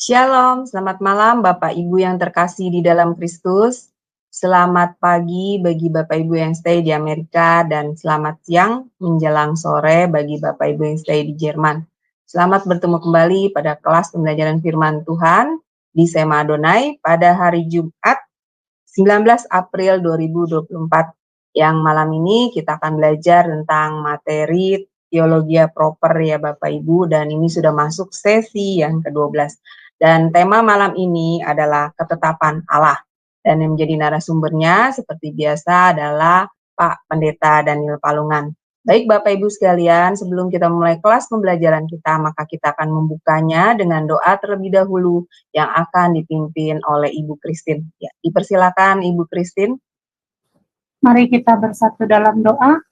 Shalom, selamat malam Bapak Ibu yang terkasih di dalam Kristus. Selamat pagi bagi Bapak Ibu yang stay di Amerika dan selamat siang menjelang sore bagi Bapak Ibu yang stay di Jerman. Selamat bertemu kembali pada kelas pembelajaran firman Tuhan di Sema Adonai pada hari Jumat 19 April 2024. Yang malam ini kita akan belajar tentang materi teologi proper ya Bapak Ibu, dan ini sudah masuk sesi yang ke-12. Dan tema malam ini adalah ketetapan Allah. Dan yang menjadi narasumbernya seperti biasa adalah Pak Pendeta Daniel Palungan. Baik Bapak Ibu sekalian, sebelum kita mulai kelas pembelajaran kita, maka kita akan membukanya dengan doa terlebih dahulu yang akan dipimpin oleh Ibu Christine. Ya, dipersilakan Ibu Christine. Mari kita bersatu dalam doa.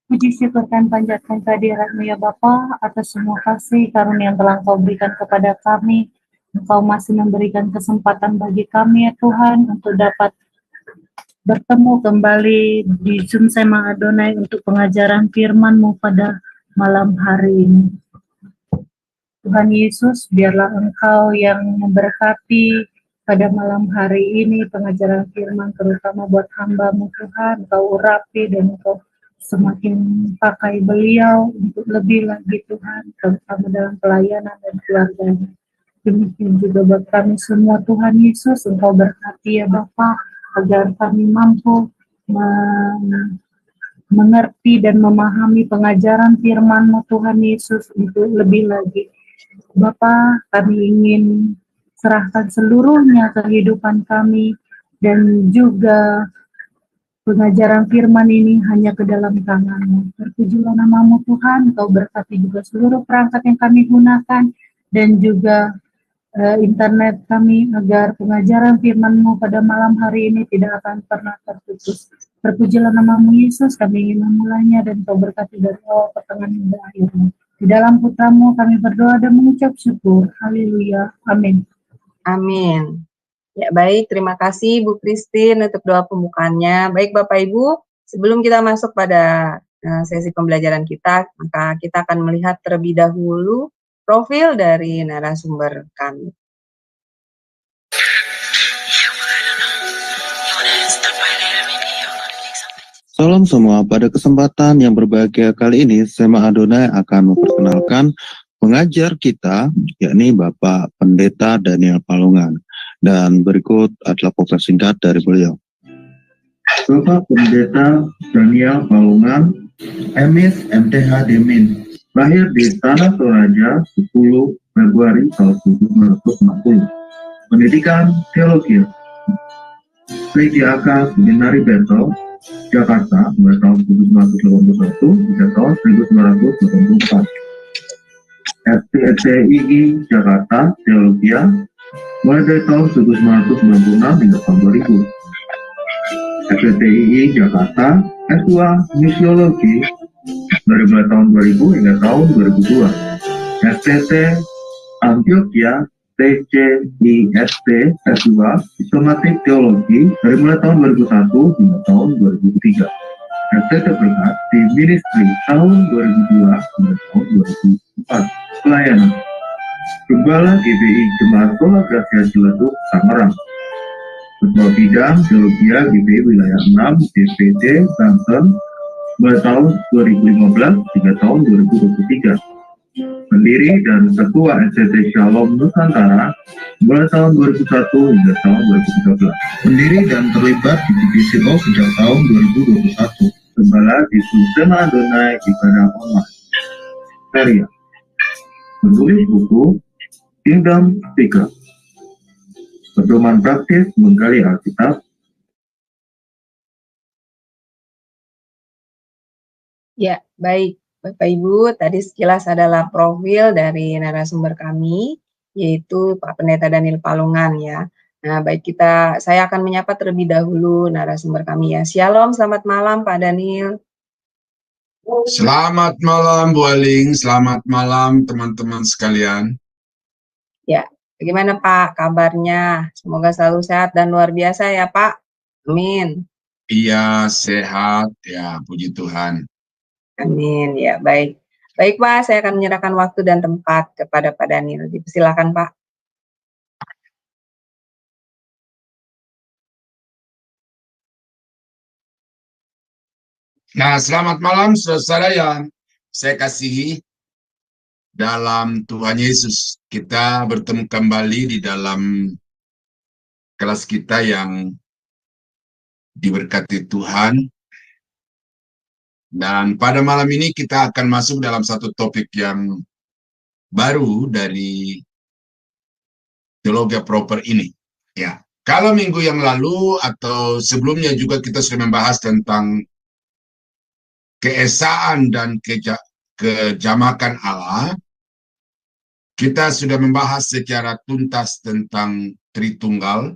Puji syukur dan panjatkan kehadirat-Mu ya Bapa atas semua kasih karunia yang telah Engkau berikan kepada kami. Engkau masih memberikan kesempatan bagi kami ya Tuhan untuk dapat bertemu kembali di Zoom Sema Adonai untuk pengajaran firman-Mu pada malam hari ini. Tuhan Yesus, biarlah Engkau yang memberkati pada malam hari ini pengajaran firman, terutama buat hamba-Mu Tuhan. Engkau urapi dan Engkau semakin pakai beliau untuk lebih lagi Tuhan, terutama dalam pelayanan dan keluarganya. Demikian juga buat kami semua Tuhan Yesus, Engkau berkati ya Bapa, agar kami mampu mengerti dan memahami pengajaran firman-Mu Tuhan Yesus untuk lebih lagi. Bapa, kami ingin serahkan seluruhnya kehidupan kami dan juga pengajaran firman ini hanya ke dalam tangan-Mu. Terpujilah nama-Mu Tuhan, Engkau berkati juga seluruh perangkat yang kami gunakan dan juga internet kami agar pengajaran firman-Mu pada malam hari ini tidak akan pernah terputus. Terpujilah nama-Mu Yesus, kami ingin memulainya dan Engkau berkati dari awal pertengahan hingga akhirnya. Di dalam putra-Mu kami berdoa dan mengucap syukur. Haleluya. Amin. Amin. Ya baik, terima kasih Bu Christine untuk doa pembukaannya. Baik Bapak Ibu, sebelum kita masuk pada sesi pembelajaran kita, maka kita akan melihat terlebih dahulu profil dari narasumber kami. Salam semua, pada kesempatan yang berbahagia kali ini, Sema Adonai akan memperkenalkan pengajar kita, yakni Bapak Pendeta Daniel Palungan. Dan berikut adalah profil singkat dari beliau. Bapak Pendeta Daniel Palungan, MIS MTH Demin, lahir di Tanah Toraja 10 Februari tahun 1960. Pendidikan Teologi, PGAK Seminari Bentel, Jakarta, mulai tahun 1981 hingga tahun 1984. FTII Jakarta, Teologia, mulai dari tahun 1996 hingga tahun 2000. FTII Jakarta, S2 Misiologi, dari mulai tahun 2000 hingga tahun 2002. FTT Antioquia, TCIST, S2 Sistematik Teologi, dari mulai tahun 2001 hingga tahun 2003. FTT Berkat di Ministry tahun 2002 hingga tahun 2004. Pelayanan Gembala GBI Jemaat Tola Gracia Ciledug, Tangerang. Ketua Bidang Teologia GBI Wilayah 6 DPD Banten, mulai tahun 2015 hingga tahun 2023. Pendiri dan Ketua NCT Shalom Nusantara, mulai tahun 2001 hingga tahun 2013. Pendiri dan terlibat di DCO sejak tahun 2021. Gembala di Sema Adonai Ibadah Online. Karya menulis buku Kingdom Speaker. Pedoman praktis menggali Alkitab. Ya, baik Bapak Ibu, tadi sekilas adalah profil dari narasumber kami, yaitu Pak Pendeta Daniel Palungan ya. Nah, baik saya akan menyapa terlebih dahulu narasumber kami ya. Shalom, selamat malam Pak Daniel. Selamat malam Bu Eling, selamat malam teman-teman sekalian. Ya, bagaimana Pak kabarnya? Semoga selalu sehat dan luar biasa ya Pak. Amin. Iya, sehat ya, puji Tuhan. Amin, ya baik. Baik Pak, saya akan menyerahkan waktu dan tempat kepada Pak Daniel. Dipersilakan Pak. Nah, selamat malam saudara yang saya kasihi dalam Tuhan Yesus. Kita bertemu kembali di dalam kelas kita yang diberkati Tuhan. Dan pada malam ini kita akan masuk dalam satu topik yang baru dari teologi proper ini. Ya, kalau minggu yang lalu atau sebelumnya juga kita sudah membahas tentang keesaan dan kejamakan Allah. Kita sudah membahas secara tuntas tentang Tritunggal,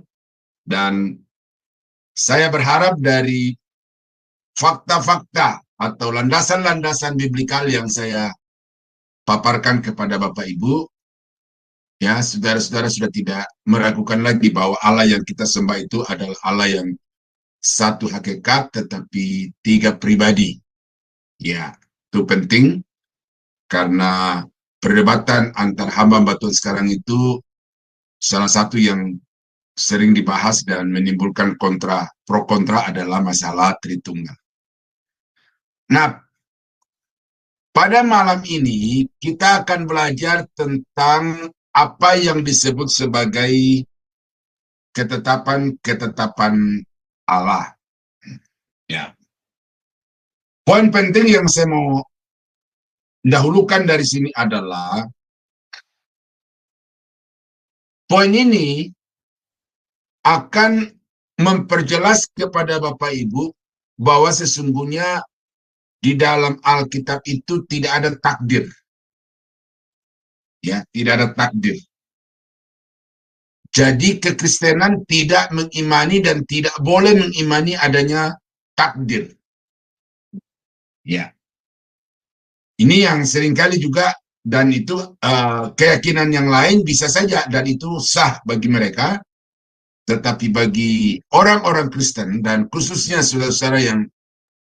dan saya berharap dari fakta-fakta atau landasan-landasan biblikal yang saya paparkan kepada Bapak Ibu, ya saudara-saudara sudah tidak meragukan lagi bahwa Allah yang kita sembah itu adalah Allah yang satu hakikat tetapi tiga pribadi. Ya, itu penting karena perdebatan antar hamba Tuhan sekarang itu salah satu yang sering dibahas dan menimbulkan pro kontra adalah masalah Tritunggal. Nah, pada malam ini kita akan belajar tentang apa yang disebut sebagai ketetapan Allah. Ya. Poin penting yang saya mau dahulukan dari sini adalah poin ini akan memperjelas kepada Bapak Ibu bahwa sesungguhnya di dalam Alkitab itu tidak ada takdir. Ya, tidak ada takdir. Jadi kekristenan tidak mengimani dan tidak boleh mengimani adanya takdir. Ya. Ini yang seringkali juga, dan itu keyakinan yang lain bisa saja dan itu sah bagi mereka, tetapi bagi orang-orang Kristen dan khususnya saudara-saudara yang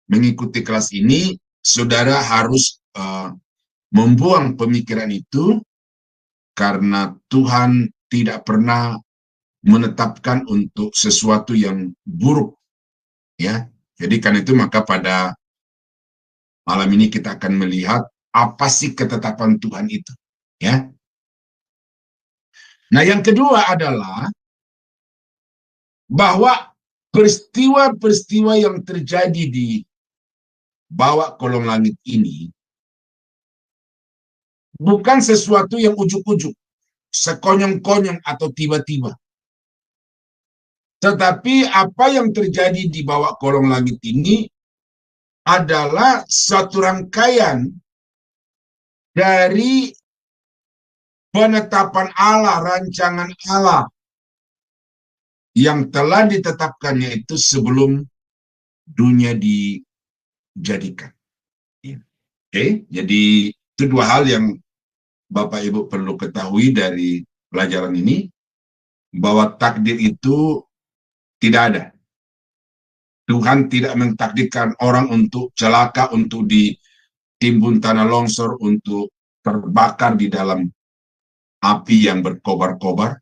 mengikuti kelas ini, saudara harus membuang pemikiran itu karena Tuhan tidak pernah menetapkan untuk sesuatu yang buruk. Ya, jadi karena itu maka pada malam ini kita akan melihat apa sih ketetapan Tuhan itu, ya. Nah, yang kedua adalah bahwa peristiwa-peristiwa yang terjadi di bawah kolong langit ini bukan sesuatu yang ujuk-ujuk, sekonyong-konyong atau tiba-tiba. Tetapi apa yang terjadi di bawah kolong langit ini adalah suatu rangkaian dari penetapan Allah, rancangan Allah yang telah ditetapkannya itu sebelum dunia dijadikan. Oke, jadi itu dua hal yang Bapak Ibu perlu ketahui dari pelajaran ini, bahwa takdir itu tidak ada. Tuhan tidak mentakdirkan orang untuk celaka, untuk ditimbun tanah longsor, untuk terbakar di dalam api yang berkobar-kobar.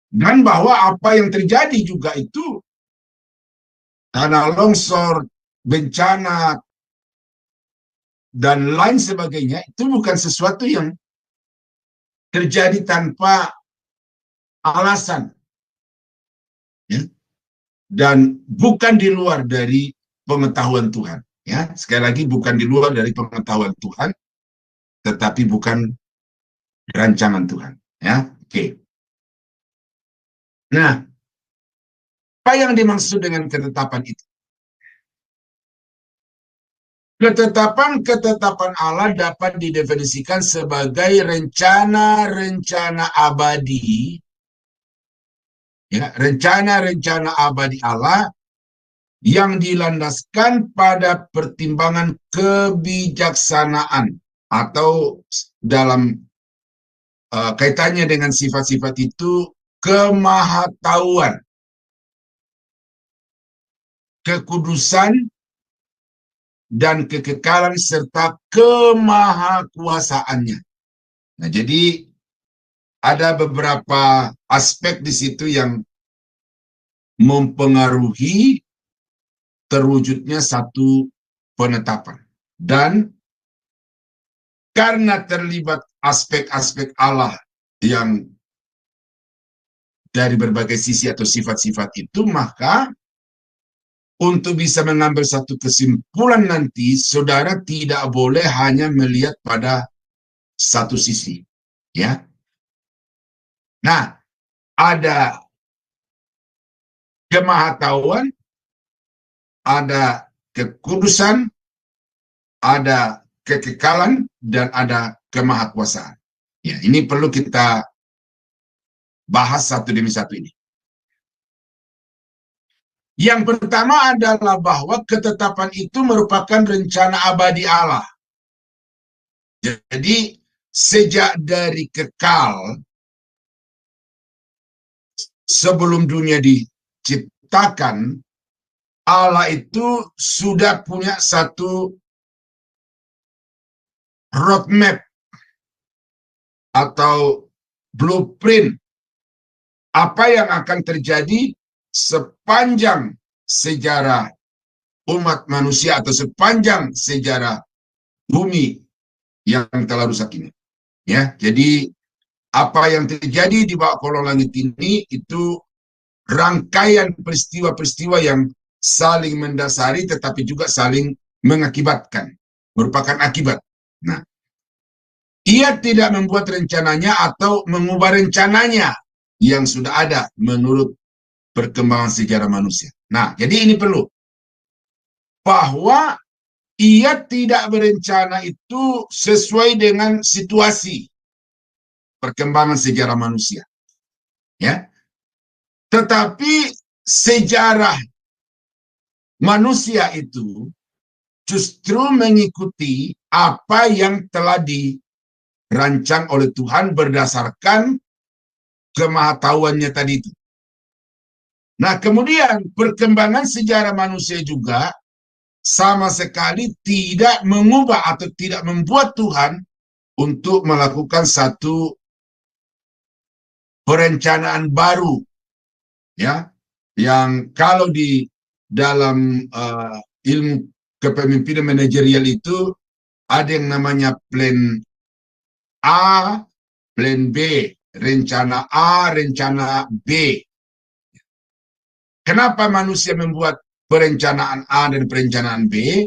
Dan bahwa apa yang terjadi juga itu, tanah longsor, bencana, dan lain sebagainya, itu bukan sesuatu yang terjadi tanpa alasan. Ya. Dan bukan di luar dari pengetahuan Tuhan. Ya, sekali lagi bukan di luar dari pengetahuan Tuhan, tetapi bukan rancangan Tuhan. Ya, oke. Nah, apa yang dimaksud dengan ketetapan itu? Ketetapan Allah dapat didefinisikan sebagai rencana-rencana abadi, ya, rencana-rencana abadi Allah yang dilandaskan pada pertimbangan kebijaksanaan atau dalam kaitannya dengan sifat-sifat itu kemahatauan, kekudusan, dan kekekalan serta kemahakuasaannya. Nah, jadi ada beberapa aspek di situ yang mempengaruhi terwujudnya satu penetapan. Dan karena terlibat aspek-aspek Allah yang dari berbagai sisi atau sifat-sifat itu, maka untuk bisa mengambil satu kesimpulan nanti, saudara tidak boleh hanya melihat pada satu sisi. Ya. Nah, ada kemahatauan, ada kekudusan, ada kekekalan, dan ada kemahakuasaan. Ya, ini perlu kita bahas satu demi satu ini. Yang pertama adalah bahwa ketetapan itu merupakan rencana abadi Allah. Jadi sejak dari kekal, sebelum dunia diciptakan, Allah itu sudah punya satu roadmap atau blueprint apa yang akan terjadi sepanjang sejarah umat manusia atau sepanjang sejarah bumi yang telah rusak ini. Ya, jadi apa yang terjadi di bawah kolong langit ini itu rangkaian peristiwa-peristiwa yang saling mendasari tetapi juga saling mengakibatkan, merupakan akibat. Nah, ia tidak membuat rencananya atau mengubah rencananya yang sudah ada menurut perkembangan sejarah manusia. Nah, jadi ini perlu bahwa ia tidak berencana itu sesuai dengan situasi perkembangan sejarah manusia. Ya. Tetapi sejarah manusia itu justru mengikuti apa yang telah dirancang oleh Tuhan berdasarkan kemahatauannya tadi itu. Nah, kemudian perkembangan sejarah manusia juga sama sekali tidak mengubah atau tidak membuat Tuhan untuk melakukan satu perencanaan baru, ya, yang kalau di dalam ilmu kepemimpinan manajerial itu ada yang namanya plan A, plan B, rencana A, rencana B. Kenapa manusia membuat perencanaan A dan perencanaan B?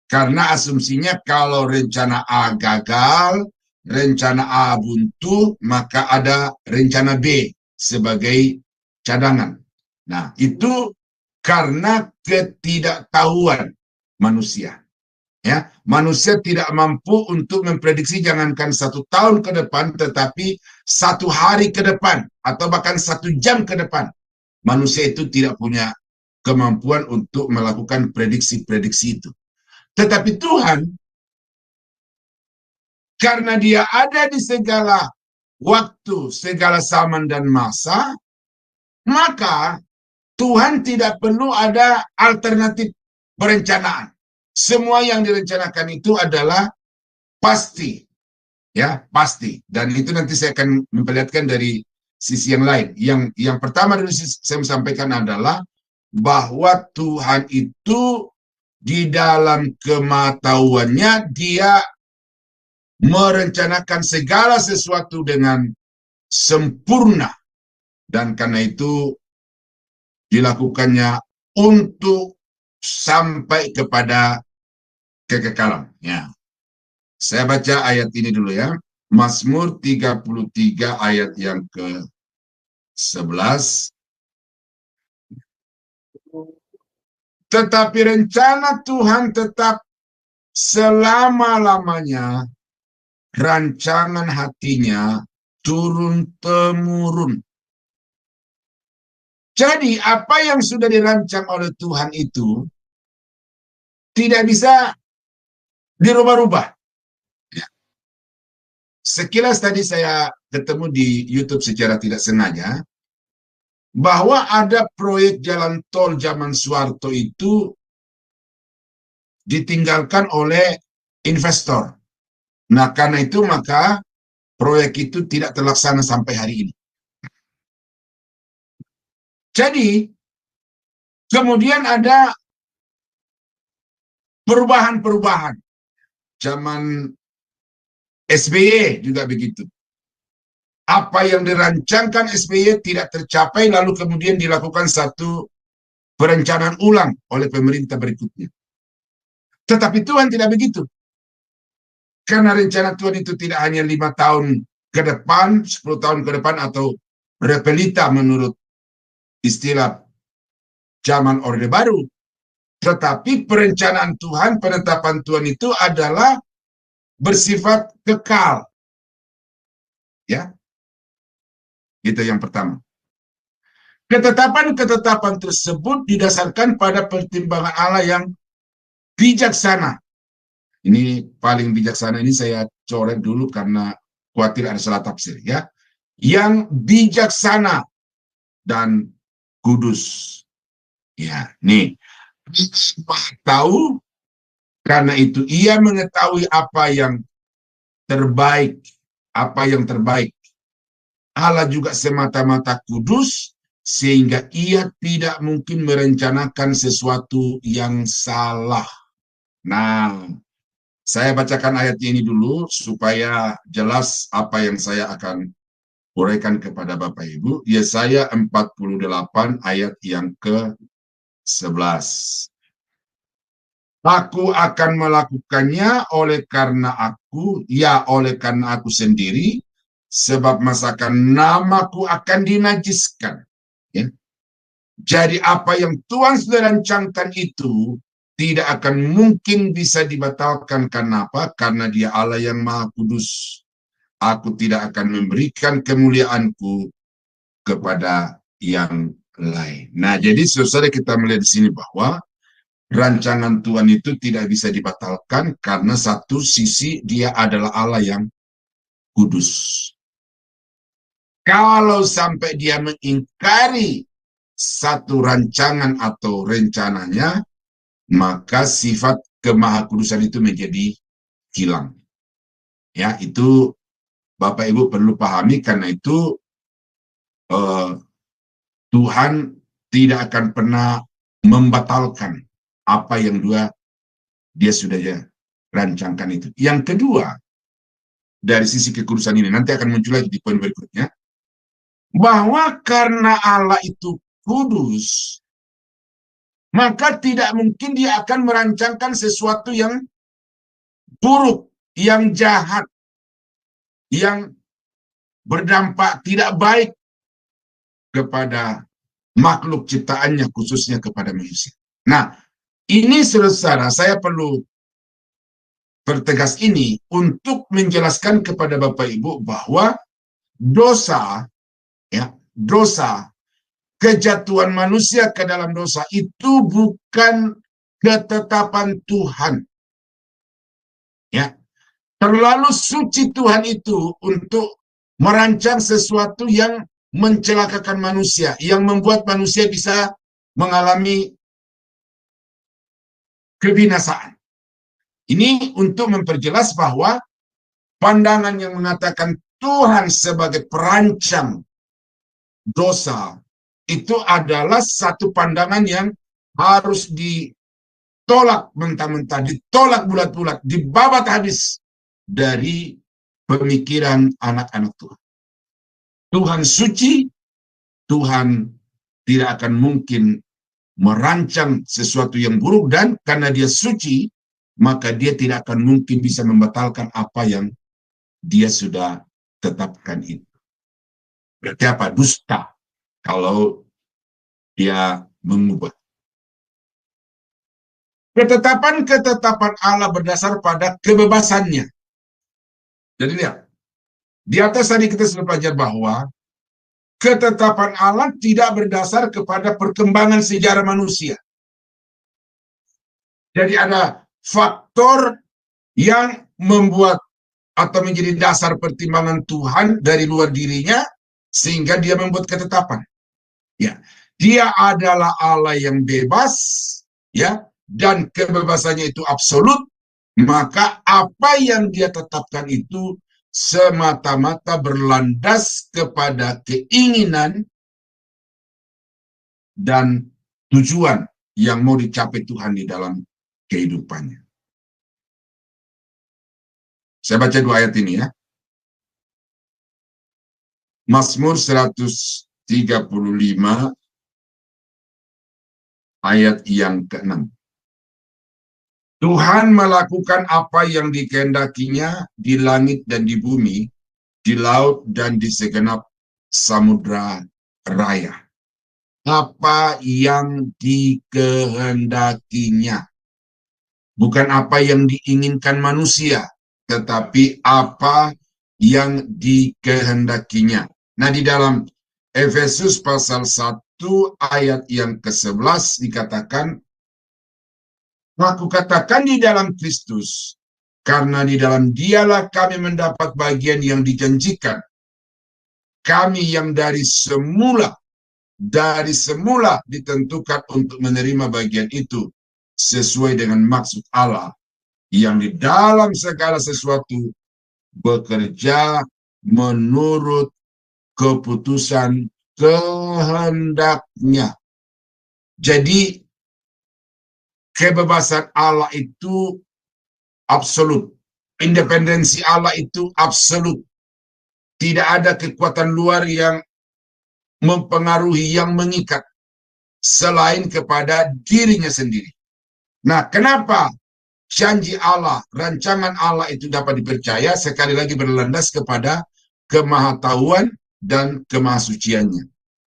Karena asumsinya kalau rencana A gagal, rencana A buntu, maka ada rencana B sebagai cadangan. Nah, itu karena ketidaktahuan manusia. Ya, manusia tidak mampu untuk memprediksi jangankan 1 tahun ke depan, tetapi 1 hari ke depan atau bahkan 1 jam ke depan. Manusia itu tidak punya kemampuan untuk melakukan prediksi-prediksi itu. Tetapi Tuhan, karena dia ada di segala waktu, segala zaman dan masa, maka Tuhan tidak perlu ada alternatif perencanaan. Semua yang direncanakan itu adalah pasti. Ya, pasti. Dan itu nanti saya akan memperlihatkan dari sisi yang lain. Yang pertama dari saya sampaikan adalah bahwa Tuhan itu di dalam kemahatauannya dia merencanakan segala sesuatu dengan sempurna, dan karena itu dilakukannya untuk sampai kepada kekekalan. Ya. Saya baca ayat ini dulu ya. Mazmur 33 ayat yang ke-11. Tetapi rencana Tuhan tetap selama-lamanya, rancangan hatinya turun-temurun. Jadi apa yang sudah dirancang oleh Tuhan itu tidak bisa dirubah-rubah. Ya. Sekilas tadi saya ketemu di YouTube secara tidak sengaja, bahwa ada proyek jalan tol zaman Soeharto itu ditinggalkan oleh investor. Nah, karena itu maka proyek itu tidak terlaksana sampai hari ini. Jadi, kemudian ada perubahan-perubahan. Zaman SBY juga begitu. Apa yang dirancangkan SBY tidak tercapai, lalu kemudian dilakukan satu perencanaan ulang oleh pemerintah berikutnya. Tetapi Tuhan tidak begitu. Karena rencana Tuhan itu tidak hanya 5 tahun ke depan, 10 tahun ke depan, atau repelita menurut istilah zaman Orde Baru. Tetapi perencanaan Tuhan, penetapan Tuhan itu adalah bersifat kekal. Ya, itu yang pertama. Ketetapan-ketetapan tersebut didasarkan pada pertimbangan Allah yang bijaksana. Ini paling bijaksana, ini saya coret dulu karena khawatir ada salah tafsir, ya. Yang bijaksana dan kudus. Ya, nih. Tahu, karena itu ia mengetahui apa yang terbaik. Apa yang terbaik. Allah juga semata-mata kudus, sehingga ia tidak mungkin merencanakan sesuatu yang salah. Nah, saya bacakan ayat ini dulu supaya jelas apa yang saya akan uraikan kepada Bapak Ibu. Yesaya 48 ayat yang ke-11. Aku akan melakukannya oleh karena aku sendiri, sebab masakan namaku akan dinajiskan. Ya. Jadi apa yang Tuhan sudah rancangkan itu tidak akan mungkin bisa dibatalkan. Karena apa? Karena Dia Allah yang Maha Kudus. Aku tidak akan memberikan kemuliaanku kepada yang lain. Nah, jadi saudara, kita melihat di sini bahwa rancangan Tuhan itu tidak bisa dibatalkan karena satu sisi Dia adalah Allah yang kudus. Kalau sampai Dia mengingkari satu rancangan atau rencananya, maka sifat kemahakudusan itu menjadi hilang. Ya, itu Bapak Ibu perlu pahami, karena itu Tuhan tidak akan pernah membatalkan apa yang Dia sudah rancangkan itu. Yang kedua, dari sisi kekudusan ini, nanti akan muncul lagi di poin berikutnya, bahwa karena Allah itu kudus, maka tidak mungkin Dia akan merancangkan sesuatu yang buruk, yang jahat, yang berdampak tidak baik kepada makhluk ciptaannya, khususnya kepada manusia. Nah, ini saudara, saya perlu pertegas ini untuk menjelaskan kepada Bapak Ibu bahwa dosa, kejatuhan manusia ke dalam dosa itu bukan ketetapan Tuhan. Ya, terlalu suci Tuhan itu untuk merancang sesuatu yang mencelakakan manusia, yang membuat manusia bisa mengalami kebinasaan. Ini untuk memperjelas bahwa pandangan yang mengatakan Tuhan sebagai perancang dosa itu adalah satu pandangan yang harus ditolak mentah-mentah, ditolak bulat-bulat, dibabat habis dari pemikiran anak-anak Tuhan. Tuhan suci, Tuhan tidak akan mungkin merancang sesuatu yang buruk, dan karena Dia suci, maka Dia tidak akan mungkin bisa membatalkan apa yang Dia sudah tetapkan itu. Berarti apa? Dusta kalau Dia mengubah. Ketetapan-ketetapan Allah berdasar pada kebebasannya. Jadi lihat, di atas tadi kita sudah belajar bahwa ketetapan Allah tidak berdasar kepada perkembangan sejarah manusia. Jadi ada faktor yang membuat atau menjadi dasar pertimbangan Tuhan dari luar dirinya, sehingga Dia membuat ketetapan. Ya, Dia adalah Allah yang bebas, ya, dan kebebasannya itu absolut. Maka apa yang Dia tetapkan itu semata-mata berlandas kepada keinginan dan tujuan yang mau dicapai Tuhan di dalam kehidupannya. Saya baca 2 ayat ini ya. Mazmur 135 ayat yang ke-6. Tuhan melakukan apa yang dikehendakinya di langit dan di bumi, di laut dan di segenap samudra raya. Apa yang dikehendakinya. Bukan apa yang diinginkan manusia, tetapi apa yang dikehendakinya. Nah, di dalam Efesus pasal 1 ayat yang ke-11 dikatakan, aku katakan di dalam Kristus, karena di dalam Dialah kami mendapat bagian yang dijanjikan. Kami yang dari semula ditentukan untuk menerima bagian itu sesuai dengan maksud Allah yang di dalam segala sesuatu bekerja menurut keputusan kehendaknya. Jadi kebebasan Allah itu absolut. Independensi Allah itu absolut. Tidak ada kekuatan luar yang mempengaruhi, yang mengikat selain kepada dirinya sendiri. Nah, kenapa janji Allah, rancangan Allah itu dapat dipercaya? Sekali lagi berlandas kepada kemahatauan dan kemahasuciannya.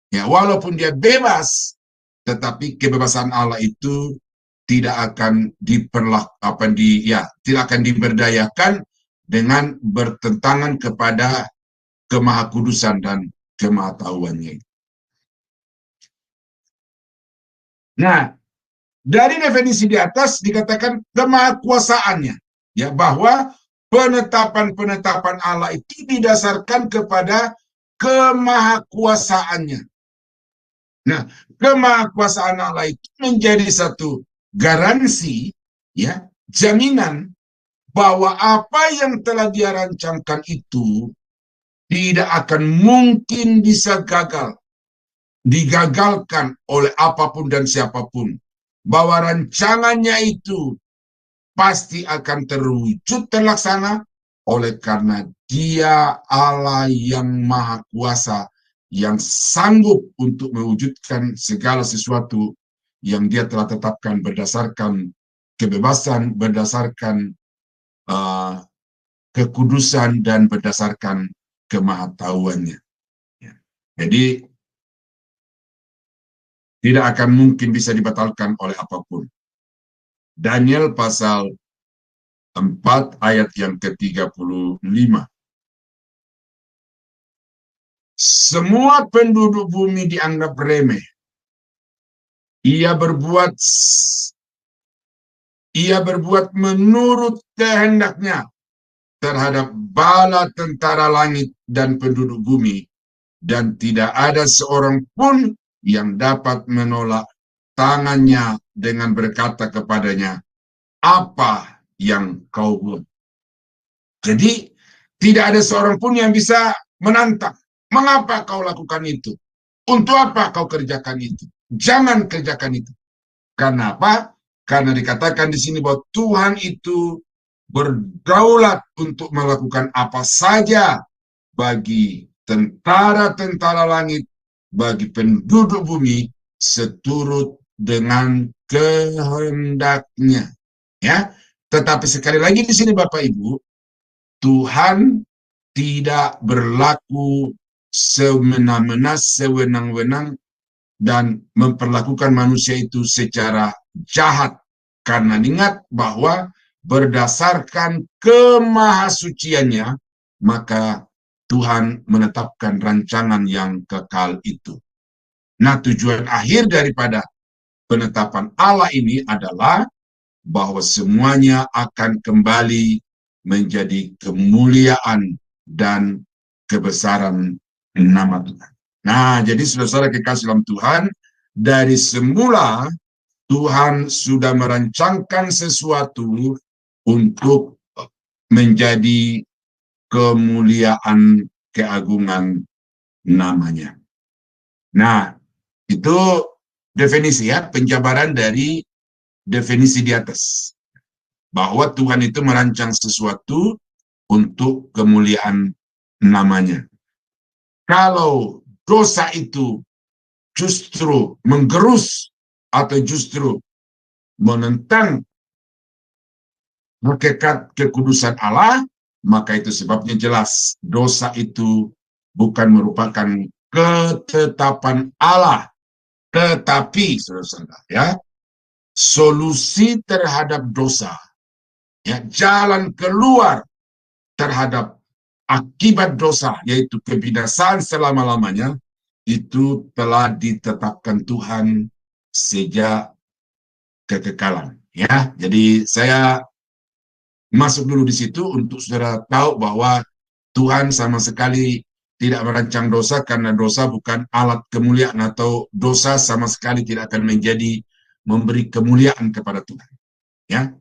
Ya, walaupun dia bebas, tetapi kebebasan Allah itu tidak akan tidak akan diberdayakan dengan bertentangan kepada kemahakudusan dan kemahatauannya. Nah, dari definisi di atas dikatakan kemahakuasaannya, ya, bahwa penetapan-penetapan Allah itu didasarkan kepada kemahakuasaannya. Nah, kemahakuasaan Allah itu menjadi satu garansi, ya, jaminan bahwa apa yang telah dia rancangkan itu tidak akan mungkin bisa digagalkan oleh apapun dan siapapun. Bahwa rancangannya itu pasti akan terwujud terlaksana oleh karena Dia Allah yang Maha Kuasa, yang sanggup untuk mewujudkan segala sesuatu yang Dia telah tetapkan berdasarkan kebebasan, berdasarkan kekudusan, dan berdasarkan kemahatauannya. Ya. Jadi tidak akan mungkin bisa dibatalkan oleh apapun. Daniel pasal 4 ayat yang ke-35. Semua penduduk bumi dianggap remeh. Ia berbuat menurut kehendaknya terhadap bala tentara langit dan penduduk bumi, dan tidak ada seorang pun yang dapat menolak tangannya dengan berkata kepadanya, apa yang kau buat? Jadi tidak ada seorang pun yang bisa menantang. Mengapa kau lakukan itu? Untuk apa kau kerjakan itu? Jangan kerjakan itu. Karena apa? Karena dikatakan di sini bahwa Tuhan itu berdaulat untuk melakukan apa saja bagi tentara-tentara langit, bagi penduduk bumi, seturut dengan kehendaknya. Ya, tetapi sekali lagi di sini Bapak Ibu, Tuhan tidak berlaku semena-mena, sewenang-wenang, dan memperlakukan manusia itu secara jahat. Karena ingat bahwa berdasarkan kemahasuciannya, maka Tuhan menetapkan rancangan yang kekal itu. Nah, tujuan akhir daripada penetapan Allah ini adalah bahwa semuanya akan kembali menjadi kemuliaan dan kebesaran nama Tuhan. Nah, jadi saudara-saudara kekasih dalam Tuhan, dari semula Tuhan sudah merancangkan sesuatu untuk menjadi kemuliaan, keagungan namanya. Nah, itu definisi, ya, penjabaran dari definisi di atas. bahwa Tuhan itu merancang sesuatu untuk kemuliaan namanya. Kalau dosa itu justru menggerus atau justru menentang hakikat kekudusan Allah, maka itu sebabnya jelas dosa itu bukan merupakan ketetapan Allah, tetapi saudara-saudara, ya, solusi terhadap dosa, ya, jalan keluar terhadap akibat dosa, yaitu kebinasaan selama-lamanya, itu telah ditetapkan Tuhan sejak kekekalan. Ya, jadi saya masuk dulu di situ untuk saudara tahu bahwa Tuhan sama sekali tidak merancang dosa, karena dosa bukan alat kemuliaan, atau dosa sama sekali tidak akan menjadi memberi kemuliaan kepada Tuhan. Ya,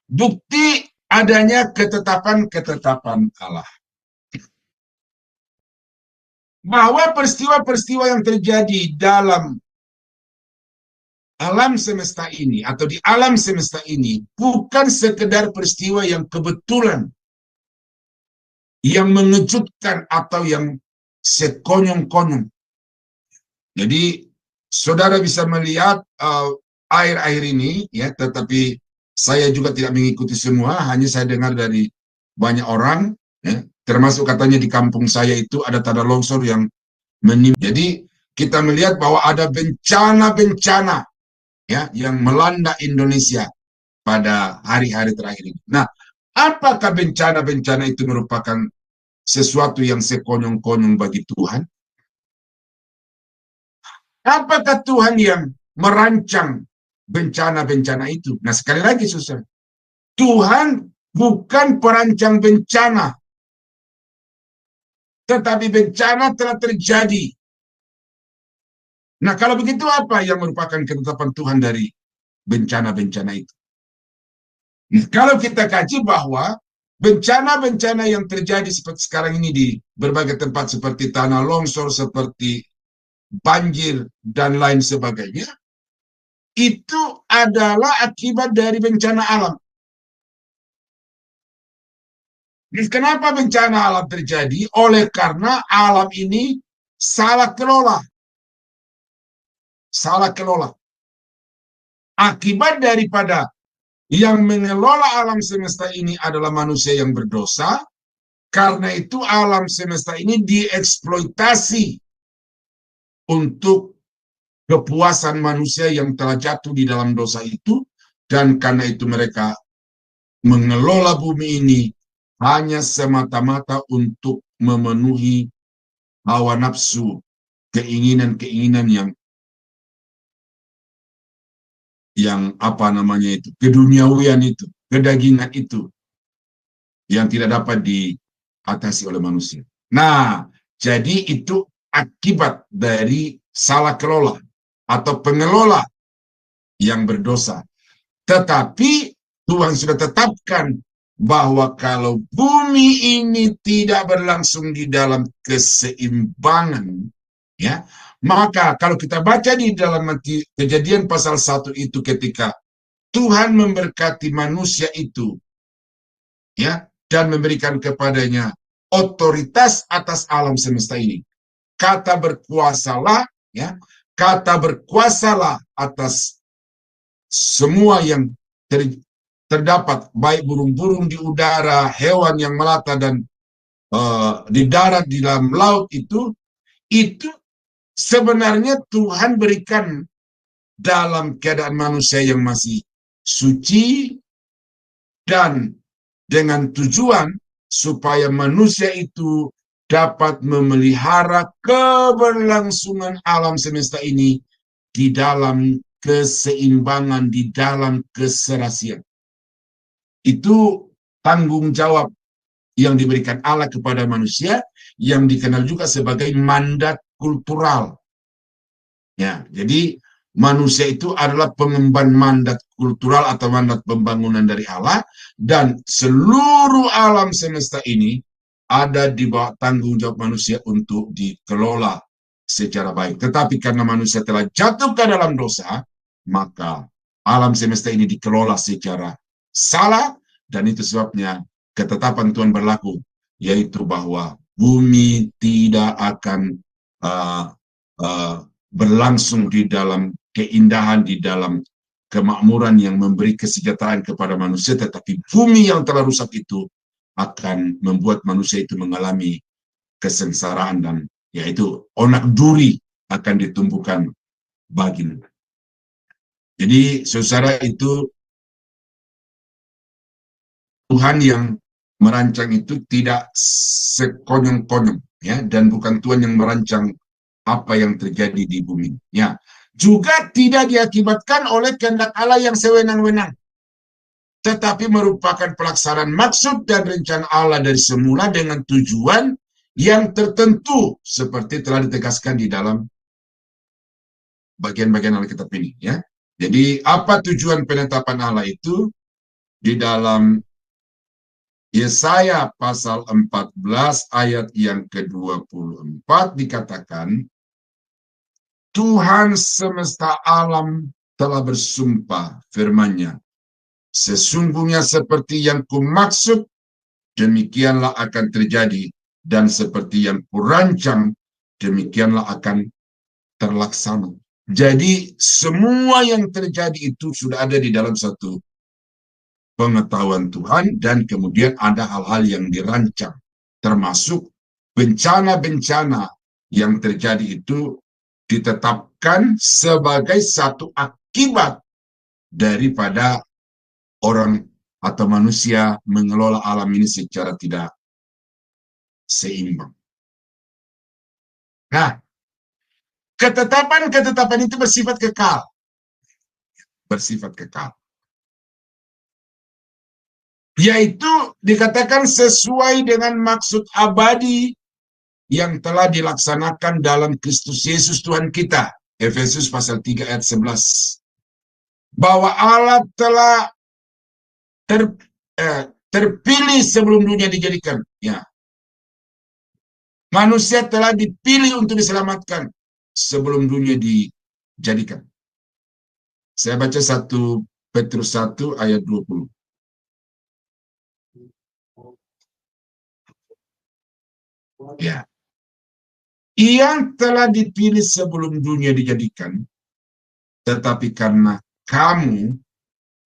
bukti adanya ketetapan-ketetapan Allah, bahwa peristiwa-peristiwa yang terjadi dalam alam semesta ini atau di alam semesta ini bukan sekedar peristiwa yang kebetulan, yang mengejutkan atau yang sekonyong-konyong. Jadi saudara bisa melihat akhir-akhir ini, ya, tetapi saya juga tidak mengikuti semua, hanya saya dengar dari banyak orang, ya, termasuk katanya di kampung saya itu ada tanah longsor yang menimpa. Jadi kita melihat bahwa ada bencana-bencana, ya, yang melanda Indonesia pada hari-hari terakhir ini. Nah, apakah bencana-bencana itu merupakan sesuatu yang sekonyong-konyong bagi Tuhan? Apakah Tuhan yang merancang bencana-bencana itu? Nah, sekali lagi, saudara, Tuhan bukan perancang bencana, tetapi bencana telah terjadi. Nah, kalau begitu apa yang merupakan ketetapan Tuhan dari bencana-bencana itu? Nah, kalau kita kaji bahwa bencana-bencana yang terjadi seperti sekarang ini di berbagai tempat, seperti tanah longsor, seperti banjir, dan lain sebagainya, itu adalah akibat dari bencana alam. Kenapa bencana alam terjadi? Oleh karena alam ini salah kelola. Salah kelola. Akibat daripada yang mengelola alam semesta ini adalah manusia yang berdosa, karena itu alam semesta ini dieksploitasi untuk kepuasan manusia yang telah jatuh di dalam dosa itu, dan karena itu mereka mengelola bumi ini hanya semata-mata untuk memenuhi hawa nafsu, keinginan-keinginan yang apa namanya itu, keduniawian itu, kedagingan itu, yang tidak dapat diatasi oleh manusia. Nah, jadi itu akibat dari salah kelola atau pengelola yang berdosa. Tetapi Tuhan sudah tetapkan bahwa kalau bumi ini tidak berlangsung di dalam keseimbangan, ya, maka kalau kita baca di dalam Kejadian pasal 1 itu, ketika Tuhan memberkati manusia itu, ya, dan memberikan kepadanya otoritas atas alam semesta ini, kata berkuasalah, ya, kata berkuasalah atas semua yang terdapat, baik burung-burung di udara, hewan yang melata, dan di darat, di dalam laut itu sebenarnya Tuhan berikan dalam keadaan manusia yang masih suci, dan dengan tujuan supaya manusia itu dapat memelihara keberlangsungan alam semesta ini di dalam keseimbangan, di dalam keserasian. Itu tanggung jawab yang diberikan Allah kepada manusia, yang dikenal juga sebagai mandat kultural. Ya, jadi manusia itu adalah pengemban mandat kultural atau mandat pembangunan dari Allah, dan seluruh alam semesta ini ada di bawah tanggung jawab manusia untuk dikelola secara baik. Tetapi karena manusia telah jatuh ke dalam dosa, maka alam semesta ini dikelola secara salah, dan itu sebabnya ketetapan Tuhan berlaku, yaitu bahwa bumi tidak akan berlangsung di dalam keindahan, di dalam kemakmuran yang memberi kesejahteraan kepada manusia, tetapi bumi yang telah rusak itu akan membuat manusia itu mengalami kesengsaraan, dan yaitu onak duri akan ditumbuhkan baginya. Jadi saudara, itu Tuhan yang merancang itu tidak sekonyong-konyong, ya, dan bukan Tuhan yang merancang apa yang terjadi di bumi. Ya, juga tidak diakibatkan oleh kehendak Allah yang sewenang-wenang, tetapi merupakan pelaksanaan maksud dan rencana Allah dari semula dengan tujuan yang tertentu, seperti telah ditegaskan di dalam bagian-bagian Alkitab ini, ya. Jadi apa tujuan penetapan Allah itu? Di dalam Yesaya pasal 14 ayat yang ke-24 dikatakan, Tuhan semesta alam telah bersumpah firman-Nya, sesungguhnya seperti yang kumaksud, demikianlah akan terjadi, dan seperti yang kurancang, demikianlah akan terlaksana. Jadi semua yang terjadi itu sudah ada di dalam satu pengetahuan Tuhan, dan kemudian ada hal-hal yang dirancang, termasuk bencana-bencana yang terjadi itu ditetapkan sebagai satu akibat daripada orang atau manusia mengelola alam ini secara tidak seimbang. Nah, ketetapan-ketetapan itu bersifat kekal. Bersifat kekal. Yaitu dikatakan sesuai dengan maksud abadi yang telah dilaksanakan dalam Kristus Yesus Tuhan kita. Efesus pasal 3 ayat 11. Bahwa Allah telah terpilih sebelum dunia dijadikan. Ya. Manusia telah dipilih untuk diselamatkan sebelum dunia dijadikan. Saya baca 1 Petrus 1 ayat 20. Ya. Yang telah dipilih sebelum dunia dijadikan, tetapi karena kamu,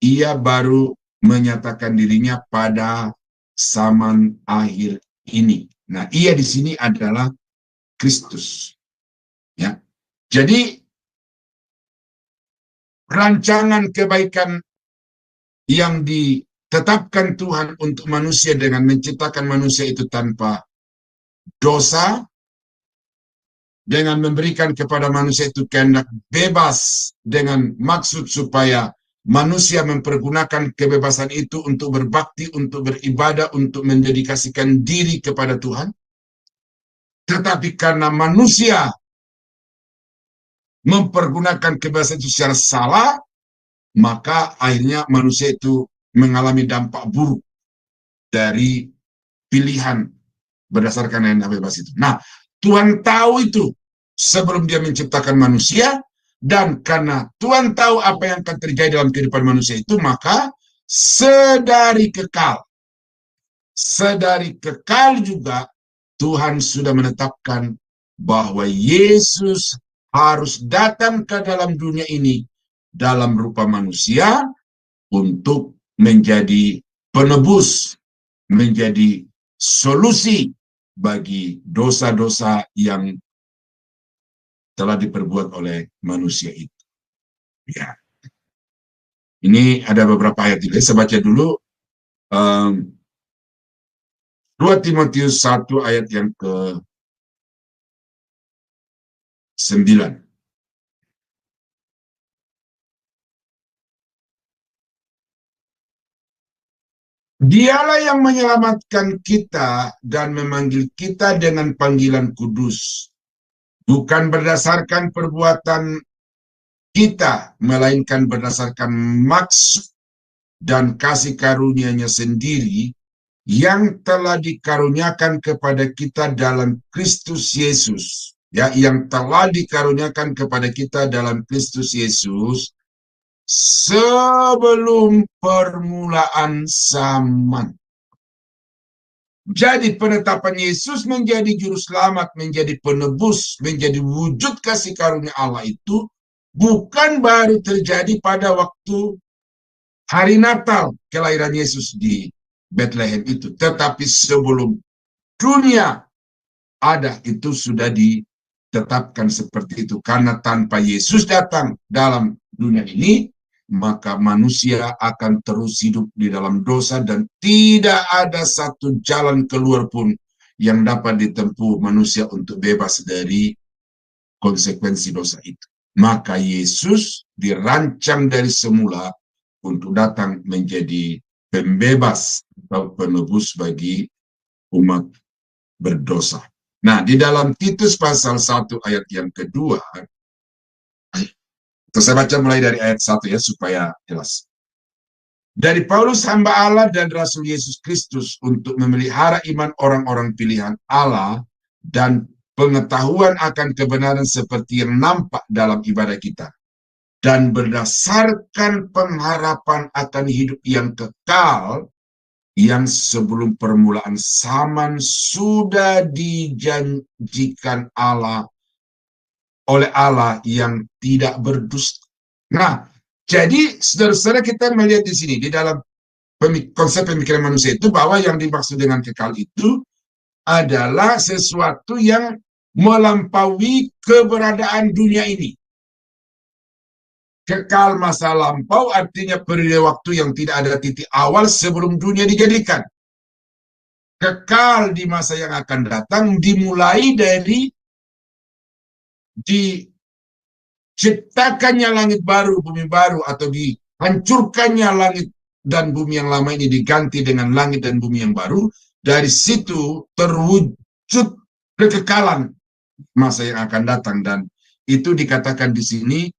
ia baru menyatakan dirinya pada zaman akhir ini. Nah, ia di sini adalah Kristus. Ya. Jadi rancangan kebaikan yang ditetapkan Tuhan untuk manusia dengan menciptakan manusia itu tanpa dosa, dengan memberikan kepada manusia itu kehendak bebas dengan maksud supaya manusia mempergunakan kebebasan itu untuk berbakti, untuk beribadah, untuk mendedikasikan diri kepada Tuhan. Tetapi karena manusia mempergunakan kebebasan itu secara salah, maka akhirnya manusia itu mengalami dampak buruk dari pilihan berdasarkan kehendak bebas itu. Nah, Tuhan tahu itu sebelum dia menciptakan manusia, dan karena Tuhan tahu apa yang akan terjadi dalam kehidupan manusia itu, maka sedari kekal juga Tuhan sudah menetapkan bahwa Yesus harus datang ke dalam dunia ini dalam rupa manusia untuk menjadi penebus, menjadi solusi bagi dosa-dosa yang telah diperbuat oleh manusia itu. Ya. Ini ada beberapa ayat juga. Saya baca dulu 2 Timotius 1 ayat yang ke-9. Dialah yang menyelamatkan kita dan memanggil kita dengan panggilan kudus, bukan berdasarkan perbuatan kita, melainkan berdasarkan maksud dan kasih karunia-Nya sendiri yang telah dikaruniakan kepada kita dalam Kristus Yesus. Ya, yang telah dikaruniakan kepada kita dalam Kristus Yesus sebelum permulaan zaman. Jadi penetapan Yesus menjadi juru selamat, menjadi penebus, menjadi wujud kasih karunia Allah itu bukan baru terjadi pada waktu hari Natal kelahiran Yesus di Bethlehem itu, tetapi sebelum dunia ada itu sudah ditetapkan seperti itu. Karena tanpa Yesus datang dalam dunia ini, maka manusia akan terus hidup di dalam dosa dan tidak ada satu jalan keluar pun yang dapat ditempuh manusia untuk bebas dari konsekuensi dosa itu. Maka Yesus dirancang dari semula untuk datang menjadi pembebas atau penebus bagi umat berdosa. Nah, di dalam Titus pasal 1 ayat yang kedua, saya baca mulai dari ayat 1 ya, supaya jelas. Dari Paulus hamba Allah dan Rasul Yesus Kristus untuk memelihara iman orang-orang pilihan Allah dan pengetahuan akan kebenaran seperti yang nampak dalam ibadah kita. Dan berdasarkan pengharapan akan hidup yang kekal, yang sebelum permulaan zaman sudah dijanjikan Allah oleh Allah yang tidak berdusta. Nah, jadi saudara-saudara kita melihat di sini, di dalam konsep pemikiran manusia itu, bahwa yang dimaksud dengan kekal itu adalah sesuatu yang melampaui keberadaan dunia ini. Kekal masa lampau artinya periode waktu yang tidak ada titik awal sebelum dunia dijadikan. Kekal di masa yang akan datang dimulai dari diciptakannya langit baru, bumi baru, atau dihancurkannya langit dan bumi yang lama ini diganti dengan langit dan bumi yang baru. Dari situ terwujud kekekalan masa yang akan datang, dan itu dikatakan di sini